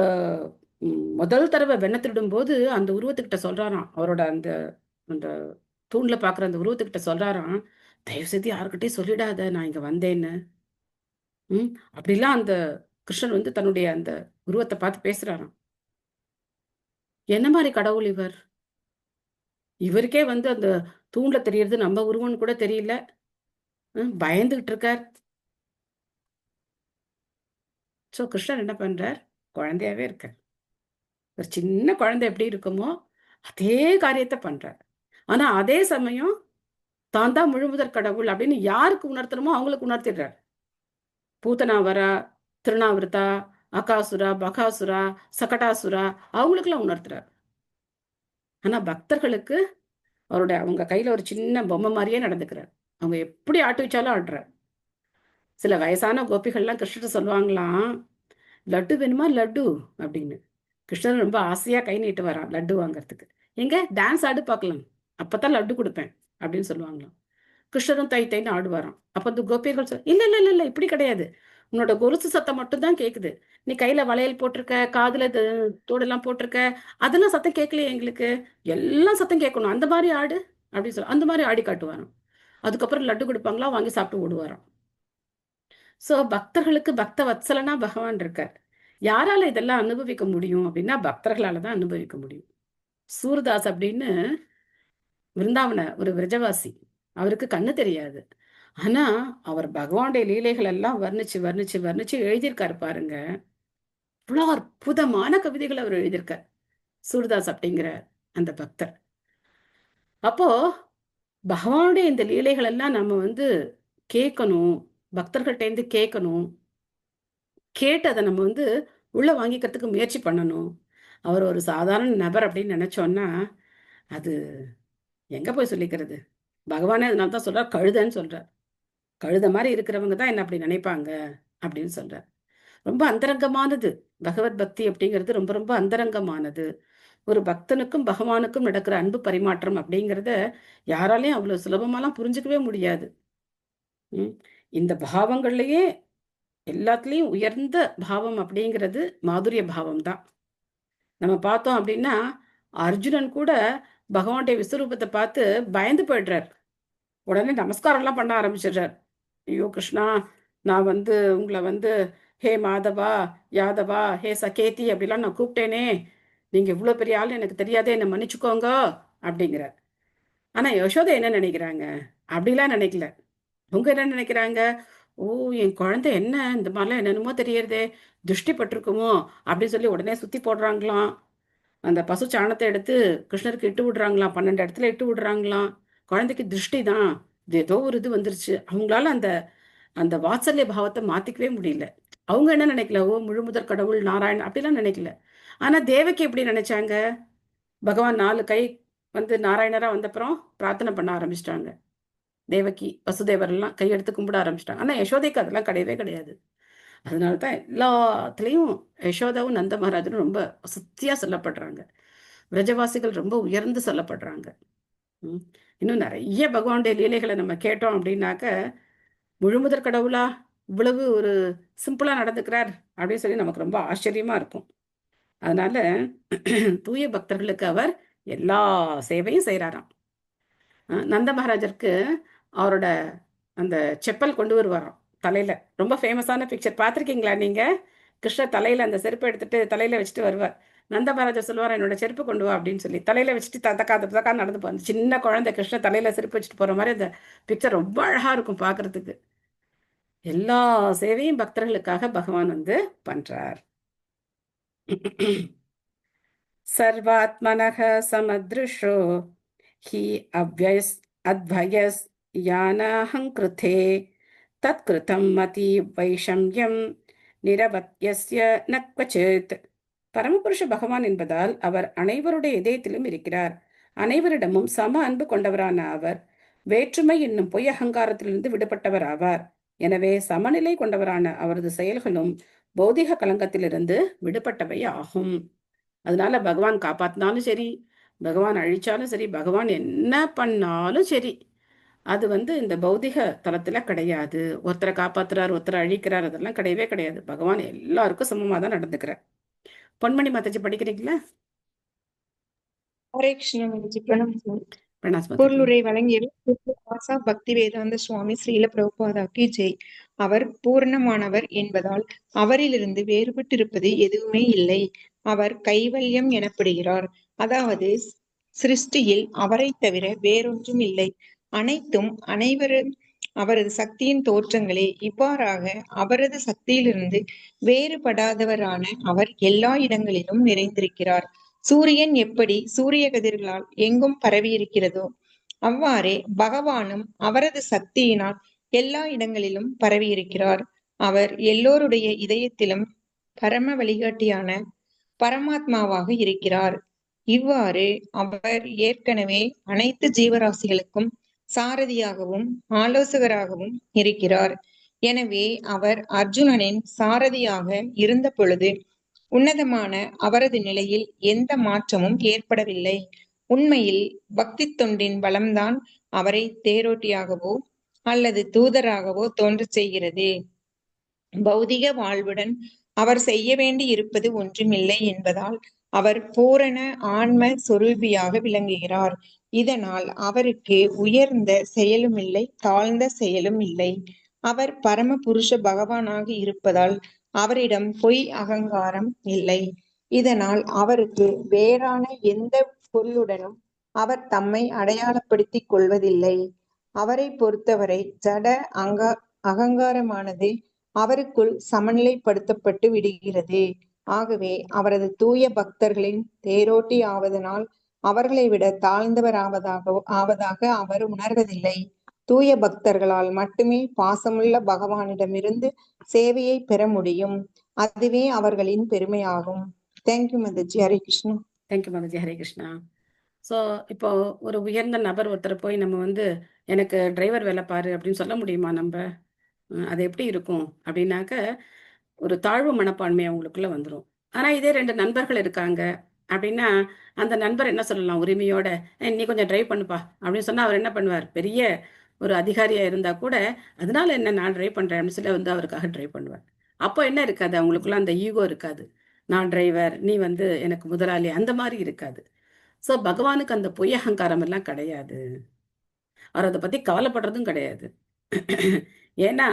முதல் தடவை வெண்ணெய் திருடும் போது அந்த உருவத்துக்கிட்ட சொல்றாராம், அவரோட அந்த அந்த தூண்ல பாக்குற அந்த உருவத்துக்கிட்ட சொல்றாராம், தயவு செய்து யாருக்கிட்டையும் சொல்லிடாத நான் இங்க வந்தேன்னு. அப்படிலாம் அந்த கிருஷ்ணன் வந்து தன்னுடைய அந்த உருவத்தை பார்த்து பேசுறாராம். என்ன மாதிரி கடவுள் இவர்? இவருக்கே வந்து அந்த தூண்ல தெரியறது நம்ம உருவம்னு கூட தெரியல, பயந்துகிட்டு இருக்கார். சோ கிருஷ்ணன் என்ன பண்றார், குழந்தையாவே இருக்கார். ஒரு சின்ன குழந்தை எப்படி இருக்குமோ அதே காரியத்தை பண்றார். ஆனா அதே சமயம் தான் தான் முழுமுதற் கடவுள் அப்படின்னு யாருக்கு உணர்த்தணுமோ அவங்களுக்கு உணர்த்திடுறார். பூத்தனா வரா, திருநாவிருத்தா, அகாசுரா, பகாசுரா, சகடாசுரா அவங்களுக்கெல்லாம் உணர்த்துறார். ஆனா பக்தர்களுக்கு அவருடைய அவங்க கையில ஒரு சின்ன பொம்மை மாதிரியே நடந்துக்கிறார். அவங்க எப்படி ஆட்டு வச்சாலும் ஆடுறார். சில வயசான கோபிகள்லாம் கிருஷ்ணர் சொல்லுவாங்களாம், லட்டு வேணுமா லட்டு அப்படின்னு. கிருஷ்ணர் ரொம்ப ஆசையா கை நீட்டு வரான் லட்டு வாங்கறதுக்கு. எங்க டான்ஸ் ஆடு பார்க்கலாம், அப்பதான் லட்டு கொடுப்பேன் அப்படின்னு சொல்லுவாங்களாம். கிருஷ்ணரும் தைன்னு ஆடுவாராம். அப்ப இந்த கோபியர்கள் இல்ல இப்படி கிடையாது, உன்னோட கொலுசு சத்தம் மட்டும்தான் கேக்குது, நீ கையில வளையல் போட்டிருக்க, காதுல தோடெல்லாம் போட்டிருக்க, அதெல்லாம் சத்தம் கேட்கலையே எங்களுக்கு, எல்லாம் சத்தம் கேட்கணும், அந்த மாதிரி ஆடு அப்படின்னு சொல்ல அந்த மாதிரி ஆடி காட்டுவாராம். அதுக்கப்புறம் லட்டு கொடுப்பாங்களா, வாங்கி சாப்பிட்டு ஓடுவாராம். சோ பக்தர்களுக்கு பக்த வத்சலனா பகவான் இருக்கார். யாரால இதெல்லாம் அனுபவிக்க முடியும் அப்படின்னா பக்தர்களால தான் அனுபவிக்க முடியும். சூர்தாஸ் அப்படின்னு விருந்தாவன ஒரு விரஜவாசி, அவருக்கு கண்ணு தெரியாது. ஆனா அவர் பகவானுடைய லீலைகள் எல்லாம் வர்ணிச்சு எழுதியிருக்காரு பாருங்க. இவ்வளவு அற்புதமான கவிதைகள் அவர் எழுதியிருக்கார் சூர்தாஸ் அப்படிங்கிற அந்த பக்தர். அப்போ பகவானுடைய இந்த லீலைகள் எல்லாம் நம்ம வந்து கேட்கணும், பக்தர்கள்ட்ட இருந்து கேட்கணும். கேட்டு அதை நம்ம வந்து உள்ள வாங்கிக்கிறதுக்கு முயற்சி பண்ணணும். அவர் ஒரு சாதாரண நபர் அப்படின்னு நினைச்சோன்னா அது எங்க போய் சொல்லிக்கிறது? பகவானே அதனால தான் சொல்றார், கழுதைன்னு சொல்றார். கழுத மாதிரி இருக்கிறவங்க தான் என்ன அப்படி நினைப்பாங்க அப்படின்னு சொல்றார். ரொம்ப அந்தரங்கமானது பகவத் பக்தி அப்படிங்கிறது, ரொம்ப ரொம்ப அந்தரங்கமானது. ஒரு பக்தனுக்கும் பகவானுக்கும் நடக்கிற அன்பு பரிமாற்றம் அப்படிங்கிறத யாராலையும் அவ்வளவு சுலபமாலாம் புரிஞ்சுக்கவே முடியாது. இந்த பாவங்கள்லயே எல்லாத்துலயும் உயர்ந்த பாவம் அப்படிங்கிறது மாதுரிய பாவம் தான். நம்ம பார்த்தோம் அப்படின்னா அர்ஜுனன் கூட பகவானுடைய விஸ்வரூபத்தை பார்த்து பயந்து போயிடுறார். உடனே நமஸ்காரம் எல்லாம் பண்ண ஆரம்பிச்சிடுறார். ஐயோ கிருஷ்ணா, நான் வந்து உங்களை வந்து ஹே மாதவா, யாதவா, ஹே சகேதி அப்படிலாம் நான் கூப்பிட்டேனே, நீங்க இவ்வளோ பெரிய ஆள் எனக்கு தெரியாதே, என்னை மன்னிச்சுக்கோங்க அப்படிங்கிறார். ஆனா யசோதை என்ன நினைக்கிறாங்க? அப்படிலாம் நினைக்கல. அவங்க என்ன நினைக்கிறாங்க? ஓ, என் குழந்தை என்ன இந்த மாதிரிலாம் என்னென்னமோ தெரியறதே, திருஷ்டி பட்டிருக்குமோ அப்படின்னு சொல்லி உடனே சுத்தி போடுறாங்களாம். அந்த பசு சாணத்தை எடுத்து கிருஷ்ணருக்கு இட்டு விடுறாங்களாம், 12 இடத்துல இட்டு விடுறாங்களாம். குழந்தைக்கு திருஷ்டி தான், இது ஏதோ ஒரு இது வந்துருச்சு. அவங்களால அந்த அந்த வாத்சல்ய பாவத்தை மாத்திக்கவே முடியல. அவங்க என்ன நினைக்கல, ஓ முழுமுதற் கடவுள் நாராயணன் அப்படிலாம் நினைக்கல. ஆனா தேவகி எப்படி நினைச்சாங்க? பகவான் 4 கை வந்து நாராயணரா வந்தப்புறம் பிரார்த்தனை பண்ண ஆரம்பிச்சிட்டாங்க. தேவகி வசுதேவர் எல்லாம் கையெடுத்து கும்பிட ஆரம்பிச்சிட்டாங்க. ஆனா யசோதைக்கு அதெல்லாம் கிடையவே கிடையாது. அதனால தான் எல்லாத்துலேயும் யசோதாவும் நந்த மகாராஜனும் ரொம்ப சத்தியா சொல்லப்படுறாங்க. விரஜவாசிகள் ரொம்ப உயர்ந்து சொல்லப்படுறாங்க. ம். இன்னும் நிறைய பகவானுடைய லீலைகளை நம்ம கேட்டோம் அப்படின்னாக்க, முழுமுதற் கடவுளா இவ்வளவு ஒரு சிம்பிளா நடந்துக்கிறார் அப்படின்னு சொல்லி நமக்கு ரொம்ப ஆச்சரியமா இருக்கும். அதனால தூய பக்தர்களுக்கு அவர் எல்லா சேவையும் செய்கிறாராம். நந்த மகாராஜருக்கு அவரோட அந்த செப்பல் கொண்டு வருவாராம் தலையில. ரொம்ப ஃபேமஸான பிக்சர் பார்த்துருக்கீங்களா நீங்க? கிருஷ்ணர் தலையில அந்த செருப்பை எடுத்துட்டு தலையில வச்சுட்டு வருவார். நந்த மகாராஜர் சொல்லுவார், என்னோட செருப்பு கொண்டு வா அப்படின்னு சொல்லி தலையில வச்சுட்டு தத்தக்கா தத்தக்கா நடந்து போவார். அந்த சின்ன குழந்தை கிருஷ்ணர் தலையில செருப்பு வச்சுட்டு போற மாதிரி அந்த பிக்சர் ரொம்ப அழகா இருக்கும் பார்க்கறதுக்கு. எல்லா சேவையும் பக்தர்களுக்காக பகவான் வந்து பண்றார். सर्वात्मनः समदृशो हि अव्ययस् अद्भयस् यानाहङ्कृते तत्कृतं मति வைஷம்யம் நிரவத்யஸ்ய ந க்வசித். பரமபுருஷ பகவான் என்பதால் அவர் அனைவருடைய இதயத்திலும் இருக்கிறார். அனைவரிடமும் சம அன்பு கொண்டவரான அவர் வேற்றுமை என்னும் பொய் அகங்காரத்திலிருந்து விடுபட்டவர் ஆவார். எனவே சமநிலை கொண்டவரான அவரது செயல்களும் பௌதிக கலங்கத்திலிருந்து விடுபட்டவை ஆகும். அதனால பகவான் காப்பாத்தினாலும் சரி, பகவான் அழிச்சாலும் சரி, பகவான் என்ன பண்ணாலும் சரி, அது வந்து இந்த பௌதிக தளத்துல கிடையாது. ஒருத்தரை காப்பாத்துறார், ஒருத்தரை அழிக்கிறார், அதெல்லாம் கிடையவே கிடையாது. பகவான் எல்லாருக்கும் சமமா தான் நடந்துக்கிறார். பொன்மணி மாதாஜி படிக்கிறீங்களா? ஹரே கிருஷ்ண மாதாஜி, பிரணாம். பிரணாஸ் மாதாஜி. பொருளுரை வழங்கியவர் ஆசா பக்தி வேதாந்த சுவாமி ஸ்ரீல பிரபுபாதாக்கு ஜெய். அவர் பூரணமானவர் என்பதால் அவரிலிருந்து வேறுபட்டிருப்பது எதுவுமே இல்லை. அவர் கைவல்யம் எனப்படுகிறார். அதாவது சிருஷ்டியில் அவரை தவிர வேறொன்றும் இல்லை. அனைத்தும் அனைவரும் அவரது சக்தியின் தோற்றங்களே. இவ்வாறாக அவரது சக்தியிலிருந்து வேறுபடாதவரான அவர் எல்லா இடங்களிலும் நிறைந்திருக்கிறார். சூரியன் எப்படி சூரிய கதிர்களால் எங்கும் பரவியிருக்கிறதோ அவ்வாறே பகவானும் அவரது சக்தியினால் எல்லா இடங்களிலும் பரவியிருக்கிறார். அவர் எல்லோருடைய இதயத்திலும் பரம வழிகாட்டியான பரமாத்மாவாக இருக்கிறார். இவ்வாறு அவர் ஏற்கனவே அனைத்து ஜீவராசிகளுக்கும் சாரதியாகவும் ஆலோசகராகவும் இருக்கிறார். எனவே அவர் அர்ஜுனனின் சாரதியாக இருந்த பொழுது உன்னதமான அவரது நிலையில் எந்த மாற்றமும் ஏற்படவில்லை. உண்மையில் பக்தி தொண்டின் பலம்தான் அவரை தேரோட்டியாகவோ அல்லது தூதராகவோ தோன்றச் செய்கிறது. பௌதிக வாழ்வுடன் அவர் செய்ய வேண்டி இருப்பது ஒன்றுமில்லை என்பதால் அவர் பூரண ஆன்ம சொரூபியாக விளங்குகிறார். இதனால் அவருக்கு உயர்ந்த செயலும் இல்லை, தாழ்ந்த செயலும் இல்லை. அவர் பரம புருஷ பகவானாக இருப்பதால் அவரிடம் பொய் அகங்காரம் இல்லை. இதனால் அவருக்கு வேறான எந்த பொருளுடனும் அவர் தம்மை அடையாளப்படுத்திக் கொள்வதில்லை. அவரை பொறுத்தவரை ஜட அகங்காரமானது அவருக்குள் சமநிலைப்படுத்தப்பட்டு விடுகிறது. ஆகவே அவரது தூய பக்தர்களின் தேரோட்டி ஆவதனால் அவர்களை விட தாழ்ந்தவர் ஆவதாக அவர் உணர்வதில்லை. தூய பக்தர்களால் மட்டுமே பாசமுள்ள பகவானிடமிருந்து சேவையை பெற முடியும். அதுவே அவர்களின் பெருமையாகும். Thank you Mataji. Hare Krishna. Thank you Mataji. Hare Krishna. So இப்போ ஒரு உயர்ந்த நபர் ஒருத்தரை போய் நம்ம வந்து எனக்கு டிரைவர் வேலை பாரு அப்படின்னு சொல்ல முடியுமா நம்ம? அது எப்படி இருக்கும் அப்படின்னாக்க, ஒரு தாழ்வு மனப்பான்மை அவங்களுக்குள்ள வந்துடும். ஆனா இதே 2 நண்பர்கள் இருக்காங்க அப்படின்னா, அந்த நண்பர் என்ன சொல்லலாம் உரிமையோட, நீ கொஞ்சம் டிரைவ் பண்ணுப்பா அப்படின்னு சொன்னா அவர் என்ன பண்ணுவார்? பெரிய ஒரு அதிகாரியா இருந்தா கூட, அதனால என்ன, நான் டிரைவ் பண்றேன் அப்படின்னு சொல்லி வந்து அவருக்காக டிரைவ் பண்ணுவார். அப்போ என்ன இருக்காது, அவங்களுக்குள்ள அந்த ஈகோ இருக்காது. நான் டிரைவர், நீ வந்து எனக்கு முதலாளி, அந்த மாதிரி இருக்காது. ஸோ பகவானுக்கு அந்த பொய் அகங்காரம் எல்லாம் கிடையாது. அவர் அதை பத்தி கவலைப்படுறதும் கிடையாது. ஏன்னா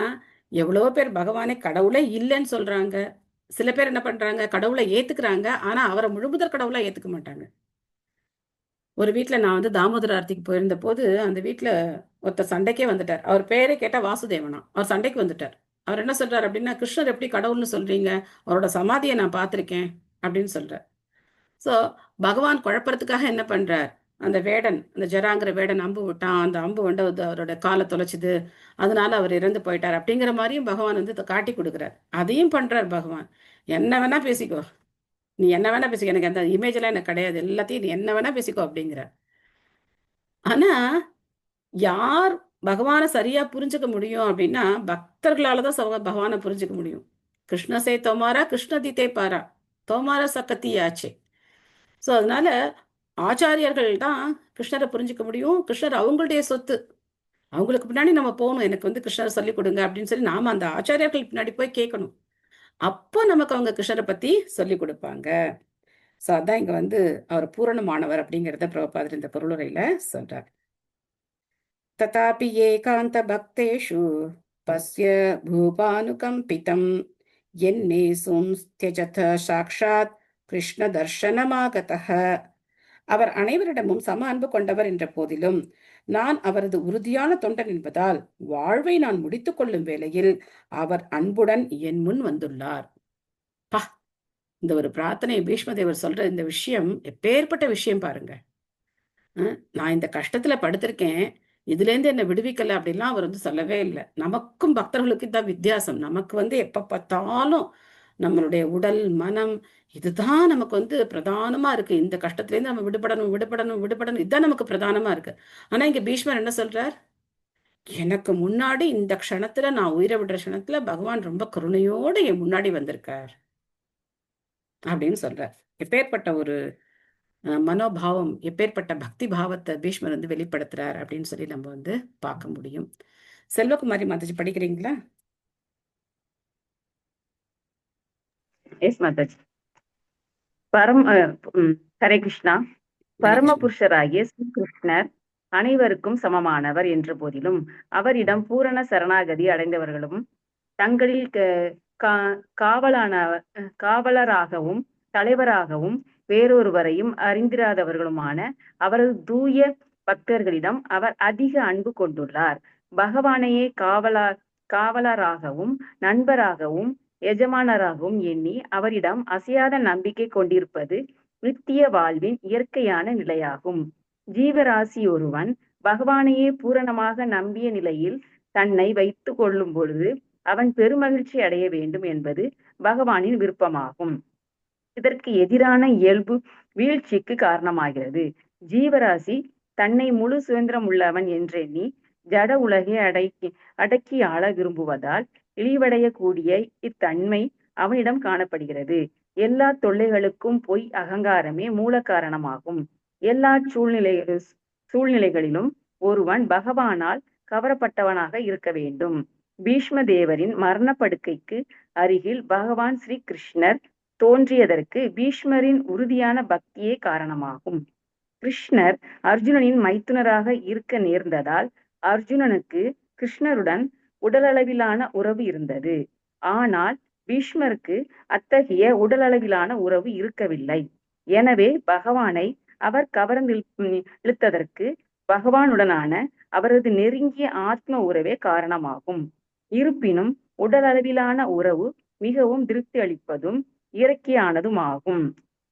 எவ்வளவோ பேர் பகவானே கடவுளே இல்லைன்னு சொல்றாங்க. சில பேர் என்ன பண்றாங்க, கடவுளை ஏத்துக்கிறாங்க, ஆனா அவரை முழுமுதற் கடவுளா ஏத்துக்க மாட்டாங்க. ஒரு வீட்ல நான் வந்து தாமோதர ஆர்த்திக்கு போயிருந்த போது, அந்த வீட்ல ஒருத்தர் சண்டைக்கே வந்துட்டார். அவர் பேரே கேட்டா வாசுதேவனா. அவர் சண்டைக்கு வந்துட்டார். அவர் என்ன சொல்றாரு அப்படின்னா, கிருஷ்ணர் எப்படி கடவுள்னு சொல்றீங்க? அவரோட சமாதியை நான் பார்த்திருக்கேன் அப்படின்னு சொல்றார். ஸோ பகவான் குழப்பறதுக்காக என்ன பண்றார்? அந்த வேடன், அந்த ஜராங்கிற வேடன் அம்பு விட்டான். அந்த அம்பு வந்து அவரோட காலை தொலைச்சுது. அதனால அவர் இறந்து போயிட்டார். அப்படிங்கிற மாதிரியும் பகவான் வந்து காட்டி கொடுக்குறார். அதையும் பண்றார் பகவான். என்ன வேணா பேசிக்கோ. நீ என்ன வேணா பேசிக்கோ. எனக்கு அந்த இமேஜ் எல்லாம் எனக்கு கிடையாது. எல்லாத்தையும் நீ என்ன வேணா பேசிக்கோ அப்படிங்கிற. ஆனா யார் பகவானை சரியா புரிஞ்சுக்க முடியும் அப்படின்னா, பக்தர்களால தான் பகவானை புரிஞ்சுக்க முடியும். கிருஷ்ணசே தோமாரா கிருஷ்ணதித்தே பாரா தோமாரா சக்கத்தியாச்சே. ஸோ அதனால ஆச்சாரியர்கள் தான் கிருஷ்ணரை புரிஞ்சுக்க முடியும். கிருஷ்ணர் அவங்களுடைய சொத்து. அவங்களுக்கு பின்னாடி நம்ம போகணும். எனக்கு வந்து கிருஷ்ணரை சொல்லிக் கொடுங்க அப்படின்னு சொல்லி நாம அந்த ஆச்சாரியர்கள் பின்னாடி போய் கேட்கணும். அப்போ நமக்கு அவங்க கிருஷ்ணரை பத்தி சொல்லிக் கொடுப்பாங்க. ஸோ அதான் இங்க வந்து அவர் பூரணமானவர் அப்படிங்கிறத பிரபுபாதர் இந்த பொருளுரையில சொல்றார். तथापि एकान्तभक्तेषु पश्य भूपानुकम्पितं यन्मे त्यजथ சாக்ஷாத் கிருஷ்ண தர்ஷனமாகதः. அவர் அனைவரிடமும் சம அன்பு கொண்டவர் என்ற போதிலும் நான் அவரது உறுதியான தொண்டன் என்பதால் வாழ்வை நான் முடித்துக் கொள்ளும் வேளையில் அவர் அன்புடன் என் முன் வந்துள்ளார். பா, இந்த ஒரு பிரார்த்தனை பீஷ்மதேவர் சொல்ற இந்த விஷயம் எப்பேற்பட்ட விஷயம் பாருங்க. நான் இந்த கஷ்டத்துல படுத்திருக்கேன், இதுல இருந்து என்ன விடுவிக்கல அப்படின்லாம் அவர் வந்து சொல்லவே இல்லை. நமக்கும் பக்தர்களுக்கு தான் வித்தியாசம். நமக்கு வந்து எப்ப பார்த்தாலும் நம்மளுடைய உடல் மனம் இதுதான் நமக்கு வந்து பிரதானமா இருக்கு. இந்த கஷ்டத்துல இருந்து நம்ம விடுபடணும் விடுபடணும் விடுபடணும், இதுதான் நமக்கு பிரதானமா இருக்கு. ஆனா இங்க பீஷ்மர் என்ன சொல்றார்? எனக்கு முன்னாடி இந்த க்ஷணத்துல, நான் உயிரை விடுற க்ஷணத்துல பகவான் ரொம்ப கருணையோட என் முன்னாடி வந்திருக்கார் அப்படின்னு சொல்றார். எப்பேற்பட்ட ஒரு மனோபாவம், எப்பேற்பட்ட பக்தி பாவத்தை பீஷ்மர் வந்து வெளிப்படுத்துறார் அப்படின்னு சொல்லி நம்ம வந்து பார்க்க முடியும். செல்வகுமாரி மாதாஜி படிக்கிறீங்களா? எஸ் மாதாஜி. ஹரே கிருஷ்ணா. பரமபுருஷராகிய ஸ்ரீகிருஷ்ணர் அனைவருக்கும் சமமானவர் என்ற போதிலும் அவரிடம் பூரண சரணாகதி அடைந்தவர்களும் தங்களில் காவலராகவும் தலைவராகவும் வேறொருவரையும் அறிந்திராதவர்களுமான அவரது தூய பக்தர்களிடம் அவர் அதிக அன்பு கொண்டுள்ளார். பகவானையே காவலராகவும் நண்பராகவும் எஜமானராகவும் எண்ணி அவரிடம் அசையாத நம்பிக்கை கொண்டிருப்பது நித்திய வாழ்வின் இயற்கையான நிலையாகும். ஜீவராசி ஒருவன் பகவானையே பூரணமாக நம்பிய நிலையில் தன்னை வைத்துக் கொள்ளும் பொழுது அவன் பெருமகிழ்ச்சி அடைய வேண்டும் என்பது பகவானின் விருப்பமாகும். இதற்கு எதிரான இயல்பு வீழ்ச்சிக்கு காரணமாகிறது. ஜீவராசி தன்னை முழு சுதந்திரம் உள்ளவன் என்றெண்ணி ஜட உலகை அடக்கி ஆள விரும்புவதால் இழிவடையக்கூடிய இத்தன்மை அவனிடம் காணப்படுகிறது. எல்லா தொல்லைகளுக்கும் பொய் அகங்காரமே மூல காரணமாகும். எல்லா சூழ்நிலைகளிலும் ஒருவன் பகவானால் கவரப்பட்டவனாக இருக்க வேண்டும். பீஷ்ம தேவரின் மரணப்படுக்கைக்கு அருகில் பகவான் ஸ்ரீ கிருஷ்ணர் தோன்றியதற்கு பீஷ்மரின் உறுதியான பக்தியே காரணமாகும். கிருஷ்ணர் அர்ஜுனனின் மைத்துனராக இருக்க நேர்ந்ததால் அர்ஜுனனுக்கு கிருஷ்ணருடன் உடலளவிலான உறவு இருந்தது. ஆனால் பீஷ்மருக்கு அத்தகைய உடலளவிலான உறவு இருக்கவில்லை. எனவே பகவானை அவர் கவர்ந்திழுத்ததற்கு பகவானுடனான அவரது நெருங்கிய ஆத்ம உறவே காரணமாகும். இருப்பினும் உடல் அளவிலான உறவு மிகவும் திருப்தி அளிப்பதும் இயற்கையானதும் ஆகும்.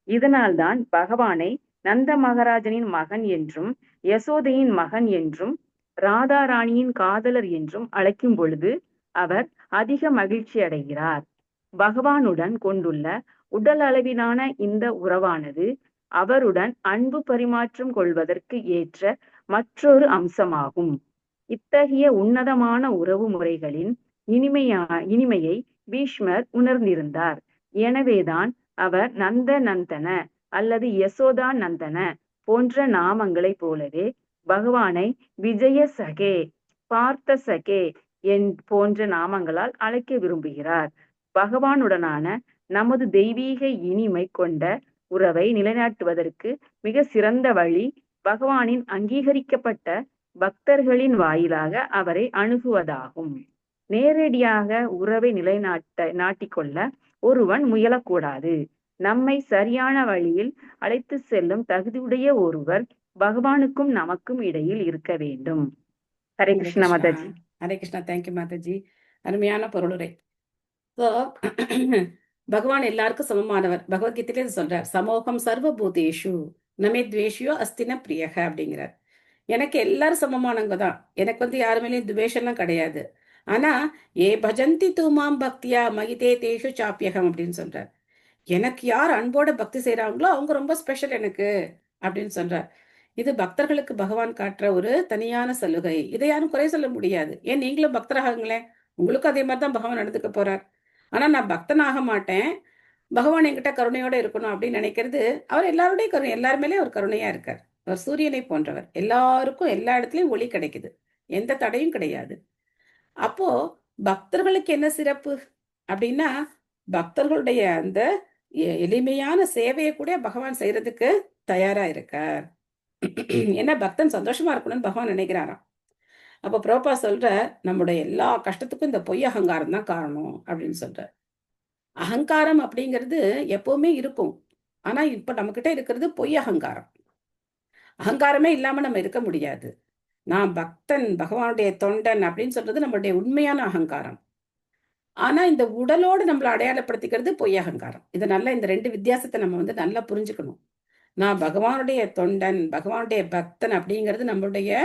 இதனால்தான் பகவானை நந்த மகாராஜனின் மகன் என்றும் யசோதையின் மகன் என்றும் ராதாராணியின் காதலர் என்றும் அழைக்கும் பொழுது அவர் அதிக மகிழ்ச்சி அடைகிறார். பகவானுடன் கொண்டுள்ள உடல் அளவிலான இந்த உறவானது அவருடன் அன்பு பரிமாற்றம் கொள்வதற்கு ஏற்ற மற்றொரு அம்சமாகும். இத்தகைய உன்னதமான உறவு முறைகளின் இனிமையை பீஷ்மர் உணர்ந்திருந்தார். எனவேதான் அவர் நந்தநந்தன அல்லது யசோதா நந்தன போன்ற நாமங்களை போலவே பகவானை விஜய சகே, பார்த்த சகே போன்ற நாமங்களால் அழைக்க விரும்புகிறார். பகவானுடனான நமது தெய்வீக இனிமை கொண்ட உறவை நிலைநாட்டுவதற்கு மிக சிறந்த வழி பகவானின் அங்கீகரிக்கப்பட்ட பக்தர்களின் வாயிலாக அவரை அணுகுவதாகும். நேரடியாக உறவை நாட்டிக்கொள்ள ஒருவன் முயலக்கூடாது. நம்மை சரியான வழியில் அழைத்து செல்லும் தகுதியுடைய ஒருவர் பகவானுக்கும் நமக்கும் இடையில் இருக்க வேண்டும். ஹரே ஹரே கிருஷ்ணா கிருஷ்ணா. மாதாஜி. ஹரே கிருஷ்ணா. தேங்க்யூ மாதாஜி. அருமையான பொருளுரை. ஸோ பகவான் எல்லாருக்கும் சமமானவர். பகவத்கீதையில இது சொல்றார், சமோகம் சர்வபூதேஷு நமே துவேஷியோ அஸ்தின பிரியக அப்படிங்கிறார். எனக்கு எல்லாரும் சமமானவங்க தான். எனக்கு வந்து யாரு மேலேயும் துவேஷம்லாம் கிடையாது. ஆனா ஏ பஜந்தி தூமாம் பக்தியா மகிதே தேஷு சாப்பியகம் அப்படின்னு சொல்றார். எனக்கு யார் அன்போட பக்தி செய்யறாங்களோ அவங்க ரொம்ப ஸ்பெஷல் எனக்கு அப்படின்னு சொல்றார். இது பக்தர்களுக்கு பகவான் காட்டுற ஒரு தனியான சலுகை. இதை யாரும் குறை சொல்ல முடியாது. ஏன் நீங்களும் பக்தராகுங்களேன், உங்களுக்கும் அதே மாதிரி தான் பகவான் நடந்துக்க போறார். ஆனா நான் பக்தனாக மாட்டேன், பகவான் என்கிட்ட கருணையோட இருக்கணும் அப்படின்னு நினைக்கிறது. அவர் எல்லாருடைய கருணை, எல்லார் மேலேயும் அவர் கருணையா இருக்கார். அவர் சூரியனை போன்றவர். எல்லாருக்கும் எல்லா இடத்துலயும் ஒளி கிடைக்குது, எந்த தடையும் கிடையாது. அப்போ பக்தர்களுக்கு என்ன சிறப்பு அப்படின்னா, பக்தர்களுடைய அந்த எளிமையான சேவையை கூட பகவான் செய்யறதுக்கு தயாரா இருக்கார். ஏன்னா பக்தன் சந்தோஷமா இருக்கணும்னு பகவான் நினைக்கிறாராம். அப்ப பிரபா சொல்ற, நம்முடைய எல்லா கஷ்டத்துக்கும் இந்த பொய் அகங்காரம் தான் காரணம் அப்படின்னு சொல்ற. அகங்காரம் அப்படிங்கிறது எப்பவுமே இருக்கும். ஆனா இப்ப நம்ம கிட்ட இருக்கிறது பொய் அகங்காரம். அகங்காரமே இல்லாம நம்ம இருக்க முடியாது. நான் பக்தன், பகவானுடைய தொண்டன் அப்படின்னு சொல்றது நம்மளுடைய உண்மையான அகங்காரம். ஆனா இந்த உடலோடு நம்மளை அடையாளப்படுத்திக்கிறது பொய் அகங்காரம். இது நல்லா, இந்த ரெண்டு வித்தியாசத்தை நம்ம வந்து நல்லா புரிஞ்சுக்கணும். நான் பகவானுடைய தொண்டன், பகவானுடைய பக்தன் அப்படிங்கிறது நம்மளுடைய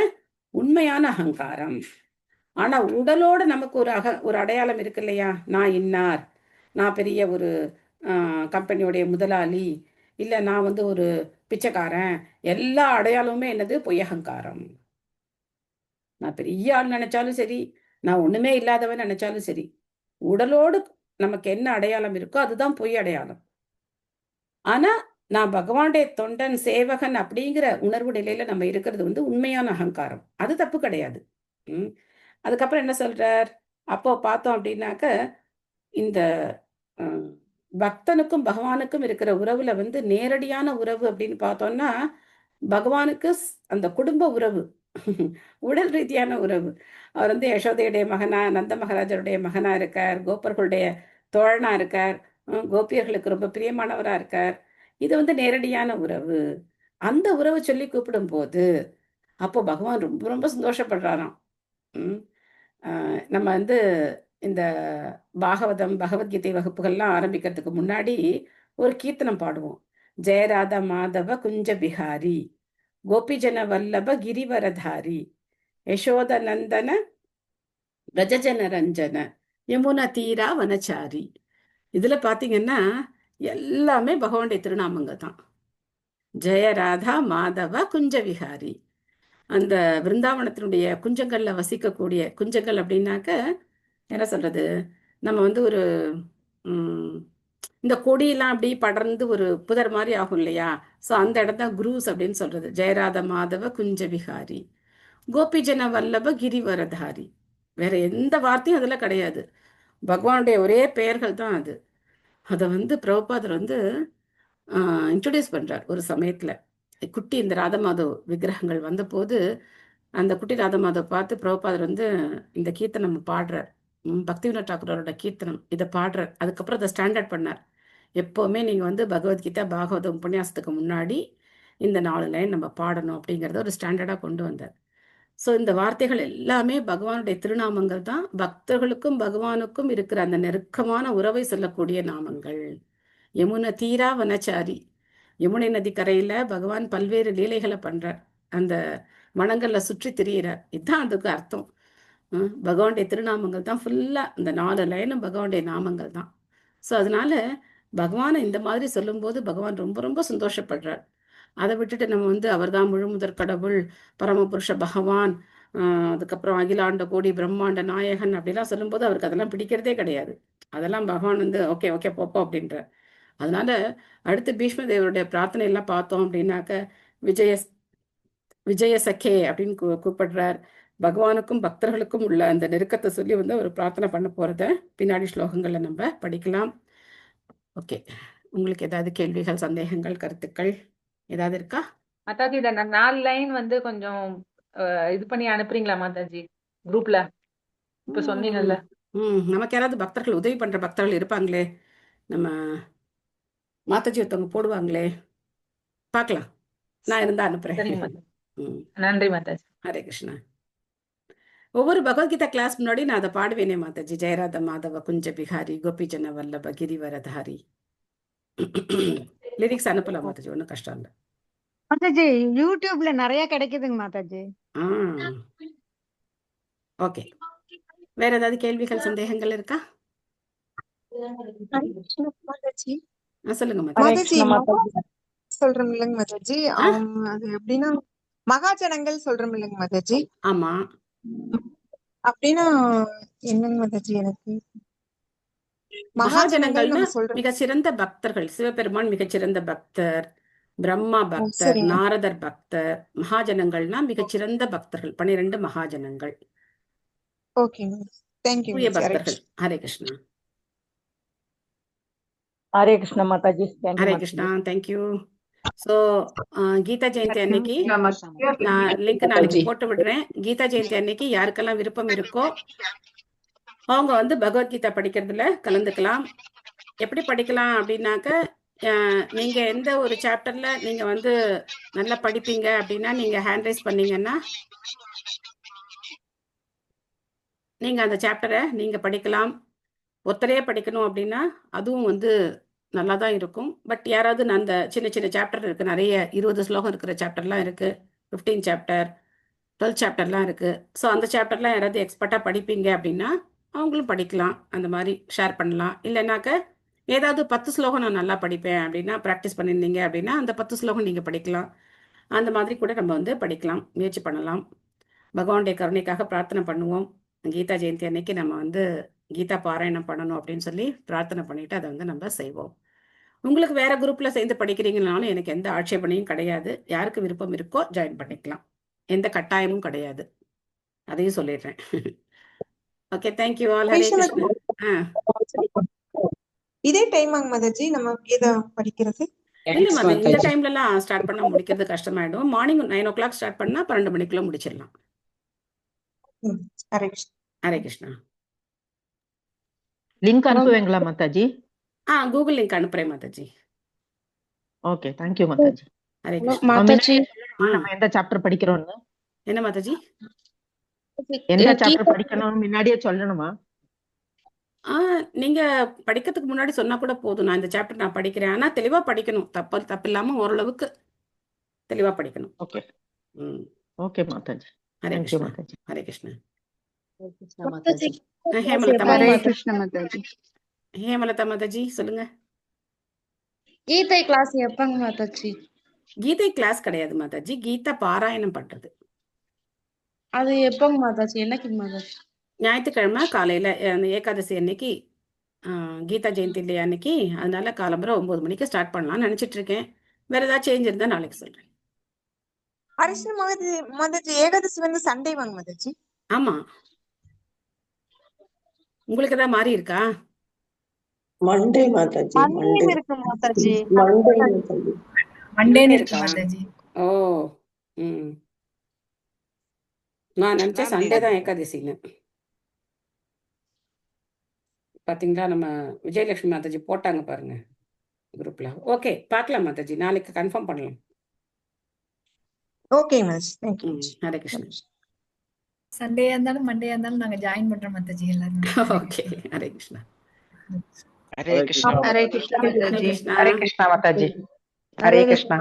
உண்மையான அகங்காரம். ஆனா உடலோட நமக்கு ஒரு அடையாளம் இருக்கு இல்லையா, நான் இன்னார், நான் பெரிய ஒரு கம்பெனியோடைய முதலாளி, இல்ல நான் வந்து ஒரு பிச்சைக்காரன், எல்லா அடையாளமுமே என்னது, பொய் அகங்காரம். நான் பெரிய ஆள் நினைச்சாலும் சரி, நான் ஒண்ணுமே இல்லாதவன் நினைச்சாலும் சரி, உடலோடு நமக்கு என்ன அடையாளம் இருக்கோ அதுதான் பொய் அடையாளம். ஆனா நான் பகவானுடைய தொண்டன், சேவகன் அப்படிங்கிற உணர்வு நிலையில நம்ம இருக்கிறது வந்து உண்மையான அகங்காரம். அது தப்பு கிடையாது. அதுக்கப்புறம் என்ன சொல்றார், அப்போ பார்த்தோம் அப்படின்னாக்க, இந்த பக்தனுக்கும் பகவானுக்கும் இருக்கிற உறவுல வந்து நேரடியான உறவு அப்படின்னு பார்த்தோம்னா, பகவானுக்கு அந்த குடும்ப உறவு, உடல் ரீதியான உறவு. அவர் வந்து யசோதையுடைய மகனா, நந்த மகாராஜருடைய மகனா இருக்கார், கோபர்களுடைய தோழனா இருக்கார், கோபியர்களுக்கு ரொம்ப பிரியமானவரா இருக்கார். இது வந்து நேரடியான உறவு. அந்த உறவை சொல்லி கூப்பிடும் போது அப்போ பகவான் ரொம்ப ரொம்ப சந்தோஷப்படுறாராம். நம்ம வந்து இந்த பாகவதம், பகவத்கீதை வகுப்புகள்லாம் ஆரம்பிக்கிறதுக்கு முன்னாடி ஒரு கீர்த்தனம் பாடுவோம். ஜெயராத மாதவ குஞ்ச பிஹாரி, கோபிஜன வல்லப கிரிவரதாரி, யசோத நந்தன பிரஜஜன ரஞ்சன, யமுனா தீரா வனச்சாரி. இதுல பாத்தீங்கன்னா எல்லாமே பகவானுடைய திருநாமங்க தான். ஜெயராதா மாதவ குஞ்ச விஹாரி. அந்த விருந்தாவனத்தினுடைய குஞ்சங்கள்ல வசிக்கக்கூடிய குஞ்சங்கள் அப்படின்னாக்க என்ன சொல்றது, நம்ம வந்து ஒரு இந்த கொடியெல்லாம் அப்படி படர்ந்து ஒரு புதர் மாதிரி ஆகும் இல்லையா, ஸோ அந்த இடம் தான் குரூஸ் அப்படின்னு சொல்றது. ஜெயராத மாதவ குஞ்ச விஹாரி, கோபிஜன வல்லப கிரிவரதாரி. வேற எந்த வார்த்தையும் அதுல கிடையாது, பகவானுடைய ஒரே பெயர்கள் தான் அது. அதை வந்து பிரபுபாதர் வந்து இன்ட்ரடியூஸ் பண்றார் ஒரு சமயத்துல. குட்டி இந்த ராதமாதவ் விக்கிரகங்கள் வந்த போது அந்த குட்டி ராதமாதவ் பார்த்து பிரபுபாதர் வந்து இந்த கீர்த்தனம் பாடுறார். பக்திவினோத் தாக்கூரோட கீர்த்தனம் இதை பாடுறார். அதுக்கப்புறம் அதை ஸ்டாண்டர்ட் பண்ணார். எப்போவுமே நீங்கள் வந்து பகவத்கீதா பாகவதம் உபன்யாசத்துக்கு முன்னாடி இந்த 4 லைன் நம்ம பாடணும் அப்படிங்கிறத ஒரு ஸ்டாண்டர்டாக கொண்டு வந்தார். ஸோ இந்த வார்த்தைகள் எல்லாமே பகவானுடைய திருநாமங்கள் தான். பக்தர்களுக்கும் பகவானுக்கும் இருக்கிற அந்த நெருக்கமான உறவை சொல்லக்கூடிய நாமங்கள். யமுன தீரா வனச்சாரி, யமுனை நதி கரையில பகவான் பல்வேறு லீலைகளை பண்றார், அந்த மனங்கள்ல சுற்றி திரியிறார். இதுதான் அதுக்கு அர்த்தம். பகவானுடைய திருநாமங்கள் தான் ஃபுல்லா, இந்த 4 லைனும் பகவானுடைய நாமங்கள் தான். ஸோ அதனால பகவானை இந்த மாதிரி சொல்லும்போது பகவான் ரொம்ப ரொம்ப சந்தோஷப்படுறார். அதை விட்டுட்டு நம்ம வந்து அவர்தான் முழுமுதற் கடவுள், பரமபுருஷ பகவான், அதுக்கப்புறம் அகிலாண்ட கோடி பிரம்மாண்ட நாயகன் அப்படிலாம் சொல்லும்போது அவருக்கு அதெல்லாம் பிடிக்கிறதே கிடையாது. அதெல்லாம் பகவான் வந்து ஓகே ஓகே போப்போ அப்படின்ற. அதனால அடுத்து பீஷ்ம தேவருடைய பிரார்த்தனை எல்லாம் பார்த்தோம் அப்படின்னாக்க, விஜய சகே அப்படின்னு கூப்பிடுறார். பகவானுக்கும் பக்தர்களுக்கும் உள்ள அந்த நெருக்கத்தை சொல்லி வந்து ஒரு பிரார்த்தனை பண்ண போறத பின்னாடி ஸ்லோகங்கள்ல நம்ம படிக்கலாம். ஓகே, உங்களுக்கு ஏதாவது கேள்விகள், சந்தேகங்கள், கருத்துக்கள் ஏதாவது இருக்கா? மாதாஜி இந்த 4 லைன் வந்து கொஞ்சம் இது பண்ணி அனுப்புறீங்களா மாதாஜி குரூப்ல? இப்ப சொன்னீங்கல்ல. நமக்கு யாராவது பக்தர்கள் உதவி பண்ற பக்தர்கள் இருப்பாங்களே, நம்ம மாதாஜி ஒருத்தவங்க போடுவாங்களே, பார்க்கலாம். நான் இருந்தா அனுப்புறேன். சரிங்க மாதாஜி. ம். நன்றி மாதாஜி. ஹரே கிருஷ்ணா. ஒவ்வொரு பகவத்கீதா கிளாஸ் முன்னாடி நான் அதை பாடுவேனே மாதாஜி. ஜெயராத மாதவ குஞ்ச பிகாரி கோபிஜன வல்லப கிரிவரதாரி. லிரிக்ஸ் அனுப்பலாம் மாதாஜி, ஒன்றும் கஷ்டம் இல்லை. மாதாஜி யூடியூப்ல நிறைய கிடைக்குதுங்க மாதாஜி. ஓகே. வேற ஏதாவது கேள்விகள் சந்தேகங்கள் இருக்கா? மாதாஜி சொல்லுங்க மாதாஜி. மாதாஜி சொல்றோம் இல்லைங்க மாதாஜி, அது எப்படின்னா மகாஜனங்கள் சொல்றோம் இல்லைங்க மாதாஜி. ஆமா. அப்படின்னா என்னங்க மாதாஜி? எனக்கு மகாஜனங்கள்னா மிக சிறந்த பக்தர்கள். சிவபெருமான் மிகச்சிறந்த பக்தர், பிரம்மா பக்தர், நாரதர் பக்தர். மகாஜனங்கள்னா மிகச்சிறந்த பக்தர்கள், 12 மகாஜனங்கள். தூய பக்தர்கள். ஹரே கிருஷ்ணா. ஹரே கிருஷ்ணா மாதாஜி. ஹரே கிருஷ்ணா. தேங்க்யூ. ஸோ கீதா ஜெயந்தி அன்னைக்கு நான் லிங்க் நாளைக்கு போட்டு விடுறேன். கீதா ஜெயந்தி அன்னைக்கு யாருக்கெல்லாம் விருப்பம் இருக்கோ அவங்க வந்து பகவத்கீதா படிக்கிறதுல கலந்துக்கலாம். எப்படி படிக்கலாம் அப்படின்னாக்க, நீங்க எந்த ஒரு சாப்டர்ல நீங்க வந்து நல்லா படிப்பீங்க அப்படின்னா நீங்க ஹேண்ட் ரைஸ் பண்ணீங்கன்னா நீங்க அந்த சாப்டரை நீங்க படிக்கலாம். ஒத்தரையே படிக்கணும் அப்படின்னா அதுவும் வந்து நல்லா தான் இருக்கும். பட் யாராவது நான் அந்த சின்ன சின்ன சாப்டர் இருக்கு, நிறைய 20 ஸ்லோகம் இருக்கிற சாப்டர்லாம் இருக்கு, 15 சாப்டர், 12 சாப்டர்லாம் இருக்கு. ஸோ அந்த சாப்டர்லாம் யாராவது எக்ஸ்பர்ட்டாக படிப்பீங்க அப்படின்னா அவங்களும் படிக்கலாம். அந்த மாதிரி ஷேர் பண்ணலாம். இல்லைனாக்க ஏதாவது 10 ஸ்லோகம் நான் நல்லா படிப்பேன் அப்படின்னா ப்ராக்டிஸ் பண்ணியிருந்தீங்க அப்படின்னா அந்த 10 ஸ்லோகம் நீங்கள் படிக்கலாம். அந்த மாதிரி கூட நம்ம வந்து படிக்கலாம், முயற்சி பண்ணலாம். பகவானுடைய கருணைக்காக பிரார்த்தனை பண்ணுவோம். கீதா ஜெயந்தி அன்னைக்கு நம்ம வந்து கீதா பாராயணம் பண்ணணும் அப்படின்னு சொல்லி பிரார்த்தனை பண்ணிட்டு அதை வந்து நம்ம செய்வோம். உங்களுக்கு வேற குரூப்ல சேர்ந்து படிக்கிறீங்கனாலும் எனக்கு எந்த ஆட்சேபனையும் கிடையாது. யாருக்கு விருப்பம் இருக்கோ ஜாயின் பண்ணிக்கலாம், எந்த கட்டாயமும் கிடையாது. அதையும் சொல்லிடுறேன். Okay, thank you all. Hare Krishna. இதே டைம் மாதாஜி நம்ம கீதா படிக்கிறது? இல்ல மாதா, இந்த டைம்ல எல்லாம் ஸ்டார்ட் பண்ண முடிக்கிறது கஷ்டமாயிடும். மார்னிங் 9 o'clock ஸ்டார்ட் பண்ணா 12 மணிக்குள்ள முடிச்சிடலாம். ஹரே கிருஷ்ணா. லிங்க் அனுப்புவீங்களா மாதாஜி? கூகுள் லிங்க் அனுப்புறேன் மாதாஜி. Okay, thank you Mataji. ஹரே கிருஷ்ணா. மாதாஜி நம்ம எந்த சாப்டர் படிக்கிறோம்னு? என்ன மாதாஜி? எந்த சாப்டர் படிக்கணும் முன்னாடியே சொல்லணுமா? நீங்க படிக்கிறதுக்கு முன்னாடி சொன்னா கூட போதும், நான் இந்த சாப்டர் நான் படிக்கிறேன். ஆனா தெளிவா படிக்கணும், தப்பு இல்லாம ஓரளவுக்கு தெளிவா படிக்கணும். Okay. Okay Mataji. Hare thank you Krishna. Mataji. Hare Krishna. Mataji. Hemalatha Hare Mataji. Krishna Mataji. Hemalatha Mataji சொல்லுங்க. கீதை கிளாஸ் எப்பங்க மாதாஜி? கீதை கிளாஸ் கிடையாது மாதாஜி, கீதா பாராயணம் பண்றது. அது எப்பங்க மாதாஜி? என்னைக்கு மாதாஜி? ஞாயிற்றுக்கிழமை காலையில, அந்த ஏகாதசி அன்னைக்கு, கீதா ஜெயந்தி இல்லையா அன்னைக்கு, அதனால காலம்புற 9 மணிக்கு ஸ்டார்ட் பண்ணலாம்னு நினைச்சிட்டு இருக்கேன். வேற ஏதாவது சேஞ்ச் இருந்தா நாளைக்கு சொல்றேன். மாதாஜி ஏகாதசி வந்து சண்டே வாங்க மாதாஜி? ஆமா. உங்களுக்கு ஏதாவது மாறி இருக்கா? மண்டே மாதாஜி. மண்டே இருக்கு மாதாஜி. மண்டே இருக்கா? மாதாஜி. ஓ. நான் நினைச்சேன் சண்டே தான் ஏகாதசின்னு. பாத்தீங்களா, நம்ம விஜயலட்சுமி மாதாஜி போட்டாங்க பாருங்க குரூப்ல. ஓகே, பார்க்கலாம் மாதாஜி, நாளைக்கு கன்ஃபார்ம் பண்ணலாம். ஓகே மாதாஜி. தேங்க்யூ. ஹரே கிருஷ்ணா. சண்டேயா இருந்தாலும் மண்டேயா இருந்தாலும் நாங்க ஜாயின் பண்றோம் மாதாஜி எல்லாரும். Okay, Hare Krishna. Hare Krishna. Hare Krishna Mataji. Hare Krishna Mataji. Hare Krishna.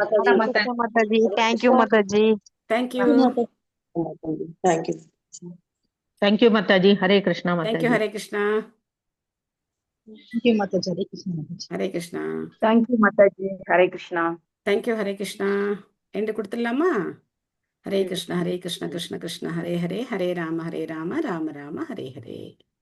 Mataji. Thank you Mataji. Thank you. Thank you. Thank you Mataji. Hare Krishna thank you. Mataji. Hare Krishna. Thank you Mataji. Hare Krishna Mataji. Hare Krishna. Thank you Mataji. Hare Krishna. Thank you. Hare Krishna. என்று கொடுத்துடலாமா? ஹரே கிருஷ்ணா. ஹரே கிருஷ்ணா, கிருஷ்ண கிருஷ்ண ஹரே ஹரே, ஹரே ராம ராம ராம ஹரே ஹரே.